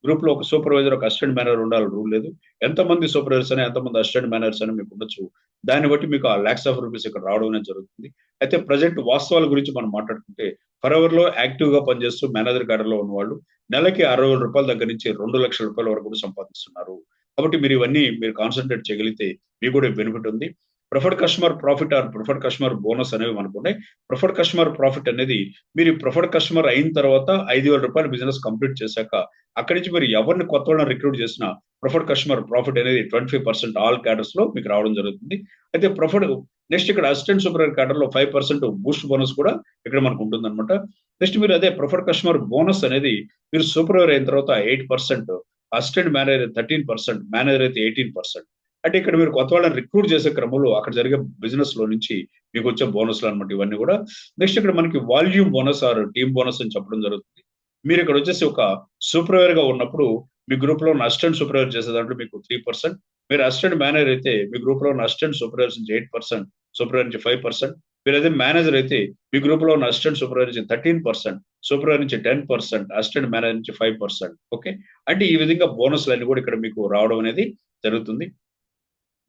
గ్రూప్ లో ఒక సూపర్వైజర్, ఒక అసిస్టెంట్ మేనేజర్ ఉండాలని రూల్ లేదు. ఎంతమంది సూపర్వైజర్స్ అని, ఎంతమంది అసిస్టెంట్ మేనేజర్స్ అని మీకు ఉండొచ్చు. దాన్ని బట్టి మీకు ఆ లాక్స్ ఆఫ్ రూపీస్ ఇక్కడ రావడం అనేది జరుగుతుంది. అయితే ప్రజెంట్ వాస్తవాల గురించి మనం మాట్లాడుకుంటే ఫరెవర్ లో యాక్టివ్ గా పనిచేస్తూ మేనేజర్ క్యాడర్ లో ఉన్న వాళ్ళు నెలకి 60,000 రూపాయల దగ్గర నుంచి 2 లక్షల రూపాయల వరకు కూడా సంపాదిస్తున్నారు. కాబట్టి మీరు ఇవన్నీ మీరు కాన్సన్ట్రేట్ చేయగలిగితే మీకు కూడా బెనిఫిట్ ఉంది. Preferred customer profit or preferred customer bonus అనేవి మనకు ఉన్నాయి. ప్రిఫర్డ్ కస్టమర్ ప్రాఫిట్ అనేది మీరు ప్రిఫర్డ్ కస్టమర్ అయిన తర్వాత 5,000 రూపాయలు బిజినెస్ కంప్లీట్ చేశాక అక్కడి నుంచి మీరు ఎవరిని కొత్త వాళ్ళని రిక్రూట్ చేసినా ప్రిఫర్డ్ కస్టమర్ ప్రాఫిట్ అనేది 25% ఆల్ క్యాడర్స్ లో మీకు రావడం జరుగుతుంది. అయితే ప్రిఫర్డ్ నెక్స్ట్ ఇక్కడ అసిస్టెంట్ సూపర్వైజర్ క్యాడర్ లో 5% బూస్ట్ బోనస్ కూడా ఇక్కడ మనకు ఉంటుంది అనమాట. నెక్స్ట్ మీరు అదే ప్రిఫర్డ్ కస్టమర్ బోనస్ అనేది మీరు సూపర్వైజర్ అయిన తర్వాత 8%, అసిస్టెంట్ మేనేజర్ 13%, మేనేజర్ అయితే 18%. అంటే ఇక్కడ మీరు కొత్త వాళ్ళని రిక్రూట్ చేసే క్రమంలో అక్కడ జరిగే బిజినెస్ లో నుంచి మీకు వచ్చే బోనస్లు అనమాట ఇవన్నీ కూడా. నెక్స్ట్ ఇక్కడ మనకి volume bonus or team bonus అని చెప్పడం జరుగుతుంది. మీరు ఇక్కడ వచ్చేసి ఒక సూపర్వైజర్ గా ఉన్నప్పుడు మీ గ్రూప్ లో ఉన్న అసిస్టెంట్ సూపర్వైజర్ చేసే దాంట్లో మీకు 3%, మీరు అసిస్టెంట్ మేనేజర్ అయితే మీ గ్రూప్ లో ఉన్న అసిస్టెంట్ సూపర్వైజర్ నుంచి 8%, సూపర్వైజర్ నుంచి 5%, మీరు అదే మేనేజర్ అయితే మీ గ్రూప్ లో ఉన్న అసిస్టెంట్ సూపర్వైజర్ నుంచి 13%, సూపర్వైజర్ నుంచి 10%, అసిస్టెంట్ మేనేజర్ నుంచి 5%. ఓకే. అంటే ఈ విధంగా బోనస్లు అన్ని కూడా ఇక్కడ మీకు రావడం అనేది జరుగుతుంది.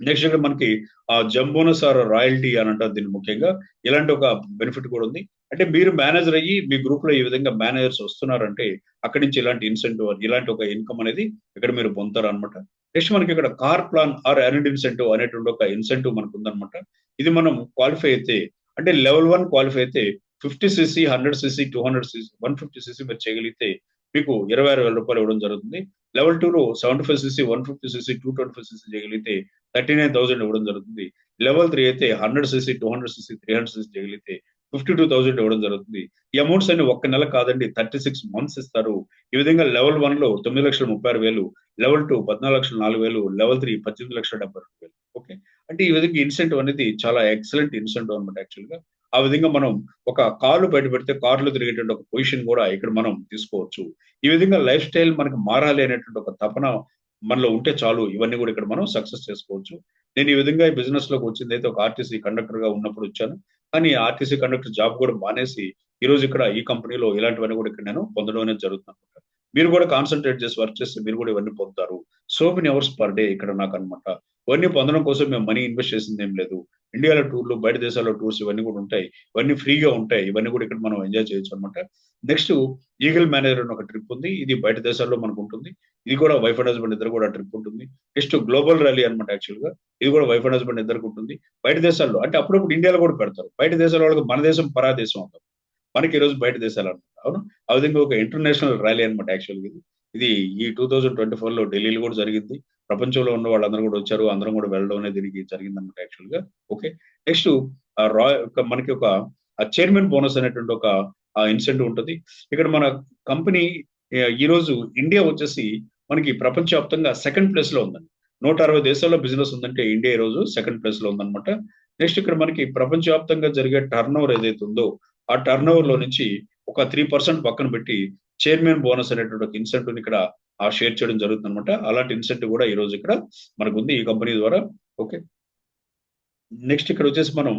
నెక్స్ట్ ఇక్కడ మనకి జంబోనస్ ఆర్ రాయల్టీ అని అంటారు దీన్ని ముఖ్యంగా. ఇలాంటి ఒక బెనిఫిట్ కూడా ఉంది. అంటే మీరు మేనేజర్ అయ్యి మీ గ్రూప్ లో ఈ విధంగా మేనేజర్స్ వస్తున్నారంటే అక్కడి నుంచి ఇలాంటి ఇన్సెంటివ్, ఇలాంటి ఒక ఇన్కమ్ అనేది ఇక్కడ మీరు పొందుతారు అనమాట. నెక్స్ట్ మనకి ఇక్కడ car plan or earned incentive అనేటువంటి ఒక ఇన్సెంటివ్ మనకు ఉందన్నమాట. ఇది మనం క్వాలిఫై అయితే అంటే లెవెల్ 1 క్వాలిఫై అయితే 50cc, 100cc, 200cc, 150cc మీరు చేయగలిగితే మీకు 26,000 రూపాయలు ఇవ్వడం జరుగుతుంది. లెవెల్ 2 లో 75cc, 150cc, 225cc చేయగలిగితే 39,000 ఇవ్వడం జరుగుతుంది. లెవెల్ 3 అయితే 100cc, 200cc, 300cc చేయగలిగితే 52,000 ఇవ్వడం జరుగుతుంది. ఈ అమౌంట్స్ అన్ని ఒక్క నెల కాదండి, 36 months ఇస్తారు. ఈ విధంగా లెవెల్ 1 లో 9,36,000, లెవెల్ 2 14,04,000, లెవెల్ 3 18,72,000. ఓకే. అంటే ఈ విధంగా ఇన్సెంటివ్ అనేది చాలా ఎక్సలెంట్ ఇన్సెంటివ్ అనమాట యాక్చువల్ గా. ఆ విధంగా మనం ఒక కార్లు బయట పెడితే కార్లు తిరిగేటువంటి ఒక పొజిషన్ కూడా ఇక్కడ మనం తీసుకోవచ్చు. ఈ విధంగా లైఫ్ స్టైల్ మనకు మారాలి అనేటువంటి ఒక తపన మనలో ఉంటే చాలు, ఇవన్నీ కూడా ఇక్కడ మనం సక్సెస్ చేసుకోవచ్చు. నేను ఈ విధంగా ఈ బిజినెస్ లోకి వచ్చింది అయితే ఒక ఆర్టీసీ కండక్టర్ గా ఉన్నప్పుడు వచ్చాను. కానీ ఆర్టీసీ కండక్టర్ జాబ్ కూడా మానేసి ఈ రోజు ఇక్కడ ఈ కంపెనీలో ఇలాంటివన్నీ కూడా ఇక్కడ నేను పొందడం అనేది జరుగుతుంది. మీరు కూడా కాన్సన్ట్రేట్ చేసి వర్క్ చేస్తే మీరు కూడా ఇవన్నీ పొందుతారు. So many hours per day ఇక్కడ నాకు అనమాట. ఇవన్నీ పొందడం కోసం మేము మనీ ఇన్వెస్ట్ చేసింది ఏం లేదు. ఇండియాలో టూర్లు, బయట దేశాల్లో టూర్స్ ఇవన్నీ కూడా ఉంటాయి. ఇవన్నీ ఫ్రీగా ఉంటాయి. ఇవన్నీ కూడా ఇక్కడ మనం ఎంజాయ్ చేయొచ్చు అనమాట. నెక్స్ట్ ఈగల్ మేనేజర్ అని ఒక ట్రిప్ ఉంది. ఇది బయట దేశాల్లో మనకు ఉంటుంది. ఇది కూడా వైఫ్ అండ్ హస్బెండ్ ఇద్దరు కూడా ట్రిప్ ఉంటుంది. నెక్స్ట్ గ్లోబల్ ర్యాలీ అనమాట యాక్చువల్ గా. ఇది కూడా వైఫ్ అండ్ హస్బెండ్ ఇద్దరికి ఉంటుంది. బయట దేశాల్లో అంటే అప్పుడప్పుడు ఇండియాలో కూడా పెడతారు. బయట దేశాల వాళ్ళకి మన దేశం పరాదేశం అవుతాం, మనకి ఈ రోజు బయట దేశాలు అనమాట. అవును. ఆ విధంగా ఒక ఇంటర్నేషనల్ ర్యాలీ అనమాట యాక్చువల్ ఇది. ఇది ఈ 2024 లో ఢిల్లీలో కూడా జరిగింది. ప్రపంచంలో ఉన్న వాళ్ళందరూ కూడా వచ్చారు. అందరం కూడా వెళ్ళడం అనేది దీనికి జరిగింది అనమాట యాక్చువల్ గా. ఓకే. నెక్స్ట్ మనకి ఒక చైర్మన్ బోనస్ అనేటువంటి ఒక ఇన్సెంటివ్ ఉంటుంది. ఇక్కడ మన కంపెనీ ఈ రోజు ఇండియా వచ్చేసి మనకి ప్రపంచవ్యాప్తంగా సెకండ్ ప్లేస్ లో ఉందండి. 160 దేశాల్లో బిజినెస్ ఉందంటే ఇండియా ఈ రోజు సెకండ్ ప్లేస్ లో ఉందన్నమాట. నెక్స్ట్ ఇక్కడ మనకి ప్రపంచవ్యాప్తంగా జరిగే టర్న్ ఓవర్ ఏదైతే ఉందో ఆ టర్న్ ఓవర్ లో నుంచి ఒక 3% పక్కన పెట్టి చైర్మన్ బోనస్ అనేటువంటి ఒక ఇన్సెంటివ్ ఇక్కడ షేర్ చేయడం జరుగుతుంది అనమాట. అలాంటి ఇన్సెంటివ్ కూడా ఈ రోజు ఇక్కడ మనకు ఉంది ఈ కంపెనీ ద్వారా. ఓకే. నెక్స్ట్ ఇక్కడ వచ్చేసి మనం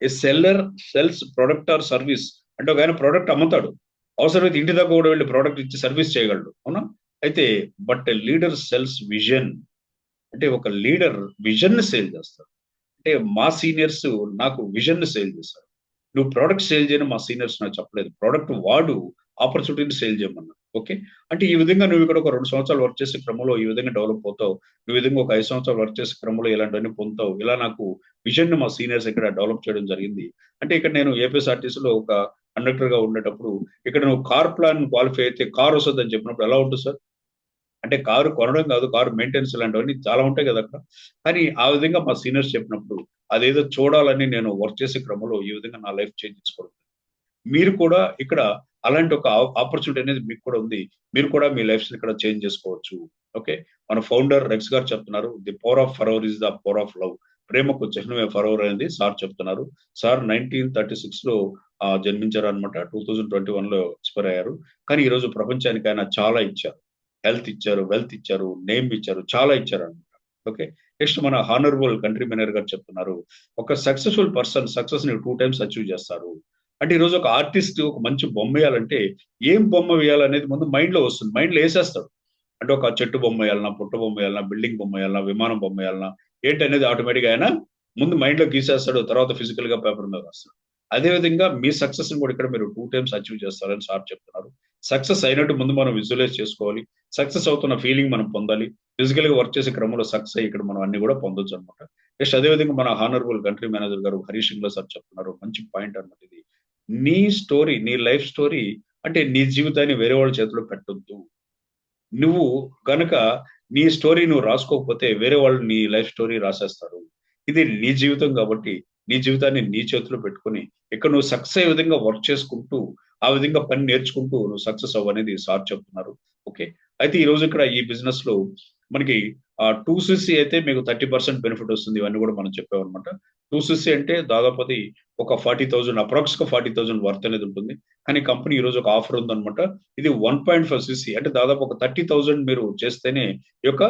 ఏ seller cells product or service అంటే ఒక ఆయన ప్రోడక్ట్ అమ్ముతాడు, అవసరమైతే ఇంటి దాకా కూడా వెళ్ళి ప్రోడక్ట్ ఇచ్చి సర్వీస్ చేయగలడు. అవునా. అయితే బట్ లీడర్ సెల్స్ విజన్. అంటే ఒక లీడర్ విజన్ ని సేల్ చేస్తారు. అంటే మా సీనియర్స్ నాకు విజన్ ని సేల్ చేస్తారు. నువ్వు ప్రోడక్ట్ సేల్ చేయని మా సీనియర్స్ నాకు చెప్పలేదు. ప్రోడక్ట్ వాడు, ఆపర్చునిటీని సేల్ చేయమన్నారు. ఓకే. అంటే ఈ విధంగా నువ్వు ఇక్కడ ఒక 2 సంవత్సరాలు వర్క్ చేసే క్రమంలో ఈ విధంగా డెవలప్ అవుతావు. నువ్వు ఈ విధంగా ఒక 5 సంవత్సరాలు వర్క్ చేసే క్రమంలో ఇలాంటివన్నీ పొందుతావు. ఇలా నాకు విజన్ ని మా సీనియర్స్ ఇక్కడ డెవలప్ చేయడం జరిగింది. అంటే ఇక్కడ నేను ఏపీఎస్ఆర్టీసీలో ఒక కండక్టర్ గా ఉండేటప్పుడు ఇక్కడ నువ్వు కార్ ప్లాన్ క్వాలిఫై అయితే కార్ వస్తుందని చెప్పినప్పుడు ఎలా ఉంటుంది సార్? అంటే కారు కొనడం కాదు, కారు మెయింటెనెన్స్ ఇలాంటివన్నీ చాలా ఉంటాయి కదా అక్కడ. కానీ ఆ విధంగా మా సీనియర్స్ చెప్పినప్పుడు అదేదో చూడాలని నేను వర్క్ చేసే క్రమంలో ఈ విధంగా నా లైఫ్ చేంజ్ చేసుకోవడం. మీరు కూడా ఇక్కడ అలాంటి ఒక ఆపర్చునిటీ అనేది మీకు కూడా ఉంది. మీరు కూడా మీ లైఫ్స్ ఇక్కడ చేంజ్ చేసుకోవచ్చు. ఓకే. మన ఫౌండర్ రెక్స్ గారు చెప్తున్నారు, the power of forever is the power of love. ప్రేమకు చిహ్నమే ఫరోవర్ అనేది సార్ చెప్తున్నారు. సార్ 1936లో జన్మించారు అనమాట. 2021 లో ఎక్స్పైర్ అయ్యారు. కానీ ఈ రోజు ప్రపంచానికి ఆయన చాలా ఇచ్చారు. హెల్త్ ఇచ్చారు, వెల్త్ ఇచ్చారు, నేమ్ ఇచ్చారు, చాలా ఇచ్చారు అనమాట. ఓకే. నెక్స్ట్ మన హానరబుల్ కంట్రీ మేనేజర్ గారు చెప్తున్నారు, ఒక సక్సెస్ఫుల్ పర్సన్ సక్సెస్ ని 2 టైమ్స్ అచీవ్ చేస్తారు. అంటే ఈ రోజు ఒక ఆర్టిస్ట్ ఒక మంచి బొమ్మ వేయాలంటే ఏం బొమ్మ వేయాలనేది ముందు మైండ్ లో వస్తుంది. మైండ్ లో వేసేస్తాడు. అంటే ఒక చెట్టు బొమ్మ వేయాలన్నా, పుట్ట బొమ్మ వేయాలన్నా, బిల్డింగ్ బొమ్మ వేయాలన్నా, విమానం బొమ్మ వేయాలన్నా, ఏంటనేది ఆటోమేటిక్ గా ఆయన ముందు మైండ్ లో గీసేస్తాడు. తర్వాత ఫిజికల్ గా పేపర్ మీద రాస్తాడు. అదే విధంగా మీ సక్సెస్ ని కూడా ఇక్కడ మీరు 2 టైమ్స్ అచీవ్ చేస్తారని సార్ చెప్తున్నారు. సక్సెస్ అయినట్టు ముందు మనం విజువలైజ్ చేసుకోవాలి. సక్సెస్ అవుతున్న ఫీలింగ్ మనం పొందాలి. ఫిజికల్ గా వర్క్ చేసే క్రమంలో సక్సెస్ అయ్యి ఇక్కడ మనం అన్ని కూడా పొందొచ్చు అనమాట. నెక్స్ట్ అదే విధంగా మన హానరబుల్ కంట్రీ మేనేజర్ గారు హరీష్ సింగ్లా సార్ చెప్తున్నారు, మంచి పాయింట్ అన్నమాట ఇది. నీ స్టోరీ, నీ లైఫ్ స్టోరీ అంటే నీ జీవితాన్ని వేరే వాళ్ళ చేతిలో పెట్టొద్దు. నువ్వు గనక నీ స్టోరీ నువ్వు రాసుకోకపోతే వేరే వాళ్ళు నీ లైఫ్ స్టోరీ రాసేస్తారు. ఇది నీ జీవితం కాబట్టి నీ జీవితాన్ని నీ చేతిలో పెట్టుకొని ఇక్కడ నువ్వు సక్సెస్ అయ్యే విధంగా వర్క్ చేసుకుంటూ ఆ విధంగా పని నేర్చుకుంటూ నువ్వు సక్సెస్ అవ్వనేది సార్ చెప్తున్నారు. ఓకే. అయితే ఈ రోజు ఇక్కడ ఈ బిజినెస్ లో మనకి 2CC అయితే మీకు 30% బెనిఫిట్ వస్తుంది. ఇవన్నీ కూడా మనం చెప్పామన్నమాట. 2CC అంటే దాదాపు అది ఒక 40,000 అప్రాక్స్ గా 40,000 వర్త్ అనేది ఉంటుంది. కానీ కంపెనీ ఈ రోజు ఒక ఆఫర్ ఉందన్నమాట. ఇది 1.5 CC అంటే దాదాపు ఒక 30,000 మీరు చేస్తేనే ఈ యొక్క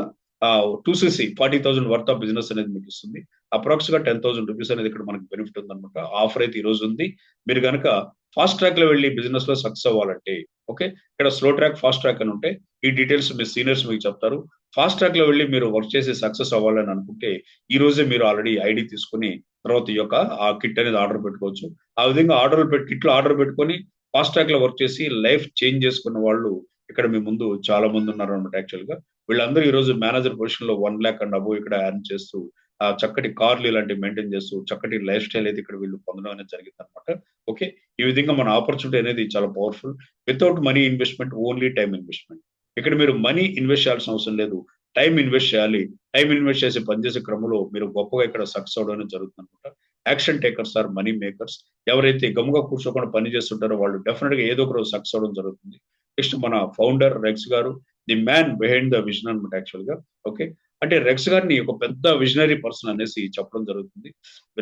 2CC 40,000 వర్త్ ఆఫ్ బిజినెస్ అనేది మీకు ఇస్తుంది. అప్రాక్స్ గా 10,000 రూపీస్ అనేది ఇక్కడ మనకి బెనిఫిట్ ఉందన్నమాట. ఆఫర్ అయితే ఈ రోజు ఉంది. మీరు కనుక ఫాస్ట్ ట్రాక్ లో వెళ్ళి బిజినెస్ లో సక్సెస్ అవ్వాలంటే, ఓకే, ఇక్కడ స్లో ట్రాక్, ఫాస్ట్ ట్రాక్ అని ఉంటాయి. ఈ డీటెయిల్స్ మీ సీనియర్స్ మీకు చెప్తారు. ఫాస్ట్ ట్రాక్ లో వెళ్ళి మీరు వర్క్ చేసి సక్సెస్ అవ్వాలని అనుకుంటే ఈ రోజే మీరు ఆల్రెడీ ఐడి తీసుకుని తర్వాత ఈ యొక్క ఆ కిట్ అనేది ఆర్డర్ పెట్టుకోవచ్చు. ఆ విధంగా కిట్లు ఆర్డర్ పెట్టుకొని ఫాస్ట్ ట్రాక్ లో వర్క్ చేసి లైఫ్ చేంజ్ చేసుకున్న వాళ్ళు ఇక్కడ మీ ముందు చాలా మంది ఉన్నారు అనమాట. యాక్చువల్ గా వీళ్ళందరూ ఈ రోజు మేనేజర్ పొజిషన్ లో 1 lakh అండ్ అబోవ్ ఇక్కడ ఎర్న్ చేస్తూ చక్కటి కార్లు ఇలాంటివి మెయింటైన్ చేస్తూ చక్కటి లైఫ్ స్టైల్ అయితే ఇక్కడ వీళ్ళు పొందడం అనేది జరిగింది అనమాట. ఓకే. ఈ విధంగా మన ఆపర్చునిటీ అనేది చాలా powerful. Without money investment, only time investment. ఇక్కడ మీరు మనీ ఇన్వెస్ట్ చేయాల్సిన అవసరం లేదు. టైం ఇన్వెస్ట్ చేయాలి. టైం ఇన్వెస్ట్ చేసి పనిచేసే క్రమంలో మీరు గొప్పగా ఇక్కడ సక్సెస్ అవడం అనేది జరుగుతుంది అనమాట. Action takers are money makers. ఎవరైతే గమ్ముగా కూర్చోకుండా పని చేస్తుంటారో వాళ్ళు డెఫినెట్ గా ఏదో ఒక రోజు సక్సెస్ అవడం జరుగుతుంది. నెక్స్ట్ మన ఫౌండర్ రెక్స్ గారు, the man behind the vision అనమాట యాక్చువల్ గా. ఓకే. అంటే రెక్స్ గారిని ఒక పెద్ద విజనరీ పర్సన్ అనేసి చెప్పడం జరుగుతుంది.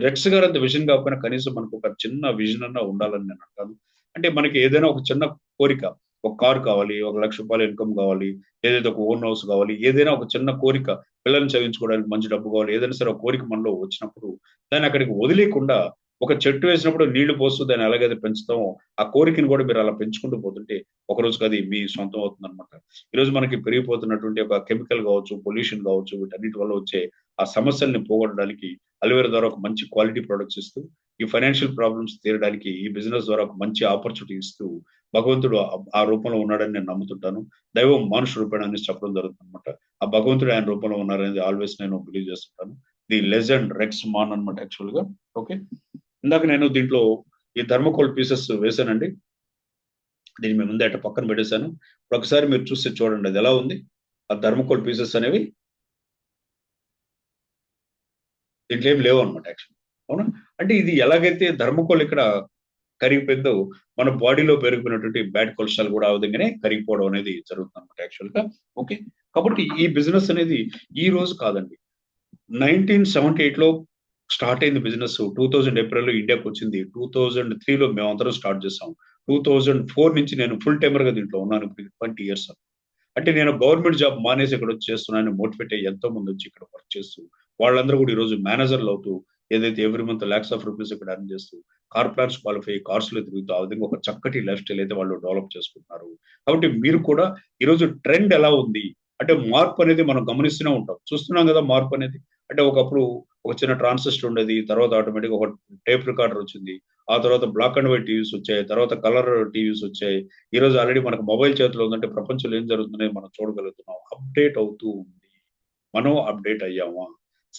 రెక్స్ గారు అంత విజన్ కాకపోయినా కనీసం మనకు ఒక చిన్న విజన్ అన్నా ఉండాలని నేను అంటాను. అంటే మనకి ఏదైనా ఒక చిన్న కోరిక, ఒక కారు కావాలి, ఒక ₹1,00,000 ఇన్కమ్ కావాలి, ఏదైతే ఒక ఓన్ హౌస్ కావాలి, ఏదైనా ఒక చిన్న కోరిక, పిల్లల్ని చదివించుకోవడానికి మంచి డబ్బు కావాలి, ఏదైనా సరే ఒక కోరిక మనలో వచ్చినప్పుడు దాన్ని అక్కడికి వదిలేయకుండా ఒక చెట్టు వేసినప్పుడు నీళ్లు పోస్తూ దాన్ని ఎలాగైతే పెంచుతామో ఆ కోరికను కూడా మీరు అలా పెంచుకుంటూ పోతుంటే ఒక రోజుకి అది మీ సొంతం అవుతుంది అనమాట. ఈ రోజు మనకి పెరిగిపోతున్నటువంటి ఒక కెమికల్ కావచ్చు, పొల్యూషన్ కావచ్చు, వీటన్నిటి వల్ల వచ్చే ఆ సమస్యల్ని పోగొట్టడానికి అలోవెరా ద్వారా ఒక మంచి క్వాలిటీ ప్రొడక్ట్స్ ఇస్తూ ఈ ఫైనాన్షియల్ ప్రాబ్లమ్స్ తీరడానికి ఈ బిజినెస్ ద్వారా ఒక మంచి ఆపర్చునిటీ ఇస్తూ భగవంతుడు ఆ రూపంలో ఉన్నాడని నేను నమ్ముతుంటాను. దైవం మనుషు రూపేణ అనేసి చెప్పడం జరుగుతుంది అనమాట. ఆ భగవంతుడు ఆయన రూపంలో ఉన్నారనేది ఆల్వేస్ నేను బిలీవ్ చేస్తుంటాను. ది లెజెండ్ రెక్స్ మాన్ అనమాట యాక్చువల్ గా. ఓకే. ఇందాక నేను దీంట్లో ఈ థర్మోకోల్ పీసెస్ వేసానండి. దీన్ని మీ ముందే అట్ట పక్కన పెట్టేశాను. ఒకసారి మీరు చూస్తే చూడండి అది ఎలా ఉంది. ఆ థర్మోకోల్ పీసెస్ అనేవి దీంట్లో ఏం లేవు అనమాట యాక్చువల్. అవునా? అంటే ఇది ఎలాగైతే థర్మోకోల్ ఇక్కడ కరిగిపోయిందో మన బాడీలో పెరిగిపోయినటువంటి బ్యాడ్ కొలెస్ట్రాల్ కూడా ఆ విధంగానే కరిగిపోవడం అనేది జరుగుతుంది అనమాట యాక్చువల్ గా. ఓకే. కాబట్టి ఈ బిజినెస్ అనేది ఈ రోజు కాదండి. 1978లో స్టార్ట్ అయింది బిజినెస్. 2000 ఏప్రిల్ లో ఇండియాకి వచ్చింది. 2003లో మేమందరం స్టార్ట్ చేసాం. 2004 నుంచి నేను ఫుల్ టైమర్ గా దీంట్లో ఉన్నాను. ఇప్పుడు 20 ఇయర్స్. అంటే నేను గవర్నమెంట్ జాబ్ మానేసి ఇక్కడ వచ్చి చేస్తున్నాను మోటివేట్ అయ్యి ఎంతో మంది వచ్చి ఇక్కడ వర్క్ చేస్తూ వాళ్ళందరూ కూడా ఈ రోజు మేనేజర్లు అవుతూ ఏదైతే every month lakhs of rupees ఇక్కడ అర్న్ చేస్తూ కార్ ప్లాన్స్ క్వాలిఫై కార్స్ లో తిరుగుతూ ఆ విధంగా ఒక చక్కటి లైఫ్ స్టైల్ అయితే వాళ్ళు డెవలప్ చేసుకుంటున్నారు. కాబట్టి మీరు కూడా ఈరోజు ట్రెండ్ ఎలా ఉంది అంటే మార్పు అనేది మనం గమనిస్తూనే ఉంటాం, చూస్తున్నాం కదా మార్పు అనేది. అంటే ఒకప్పుడు ఒక చిన్న ట్రాన్సిస్టర్ ఉండేది, తర్వాత ఆటోమేటిక్ ఒక టేప్ రికార్డర్ వచ్చింది, ఆ తర్వాత బ్లాక్ అండ్ వైట్ టీవీస్ వచ్చాయి, తర్వాత కలర్ టీవీస్ వచ్చాయి. ఈ రోజు ఆల్రెడీ మనకు మొబైల్ చేతిలో ఉందంటే ప్రపంచంలో ఏం జరుగుతుందో మనం చూడగలుగుతున్నాం. అప్డేట్ అవుతూ ఉంది. మనం అప్డేట్ అయ్యామా?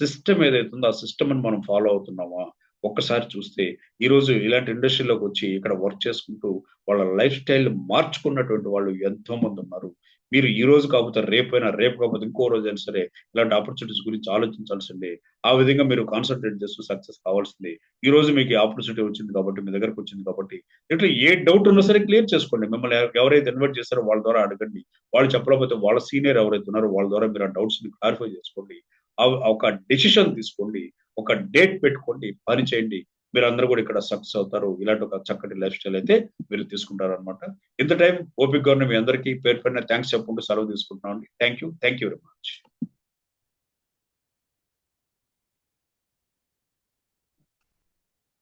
సిస్టమ్ ఏదైతే ఉందో ఆ సిస్టమ్ ని మనం ఫాలో అవుతున్నామా? ఒక్కసారి చూస్తే ఈ రోజు ఇలాంటి ఇండస్ట్రీలోకి వచ్చి ఇక్కడ వర్క్ చేసుకుంటూ వాళ్ళ లైఫ్ స్టైల్ మార్చుకున్నటువంటి వాళ్ళు ఎంతో మంది ఉన్నారు. మీరు ఈ రోజు కాకపోతే రేపైనా, రేపు కాకపోతే ఇంకో రోజైనా సరే ఇలాంటి ఆపర్చునిటీస్ గురించి ఆలోచించాల్సిందే. ఆ విధంగా మీరు కాన్సంట్రేట్ చేస్తూ సక్సెస్ కావాల్సిందే. ఈ రోజు మీకు ఈ ఆపర్చునిటీ వచ్చింది కాబట్టి, మీ దగ్గరకు వచ్చింది కాబట్టి, ఇట్లా ఏ డౌట్ ఉన్నా సరే క్లియర్ చేసుకోండి. మిమ్మల్ని ఎవరైతే ఇన్వైట్ చేస్తారో వాళ్ళ ద్వారా అడగండి. వాళ్ళు చెప్పలేకపోతే వాళ్ళ సీనియర్ ఎవరైతే ఉన్నారో వాళ్ళ ద్వారా మీరు ఆ డౌట్స్ ని క్లారిఫై చేసుకోండి. ఒక డెసిషన్ తీసుకోండి. ఒక డేట్ పెట్టుకోండి. పని చేయండి. మీరందరూ కూడా ఇక్కడ సక్సెస్ అవుతారు. ఇలాంటి ఒక చక్కటి లైఫ్ స్టైల్ అయితే మీరు తీసుకుంటారనమాట. ఇంత టైం ఓపికగా ఉన్న మీ అందరికీ పేరు పైన థ్యాంక్స్ చెప్పుకుంటూ సెలవు తీసుకుంటున్నాం అండి. Thank you very much.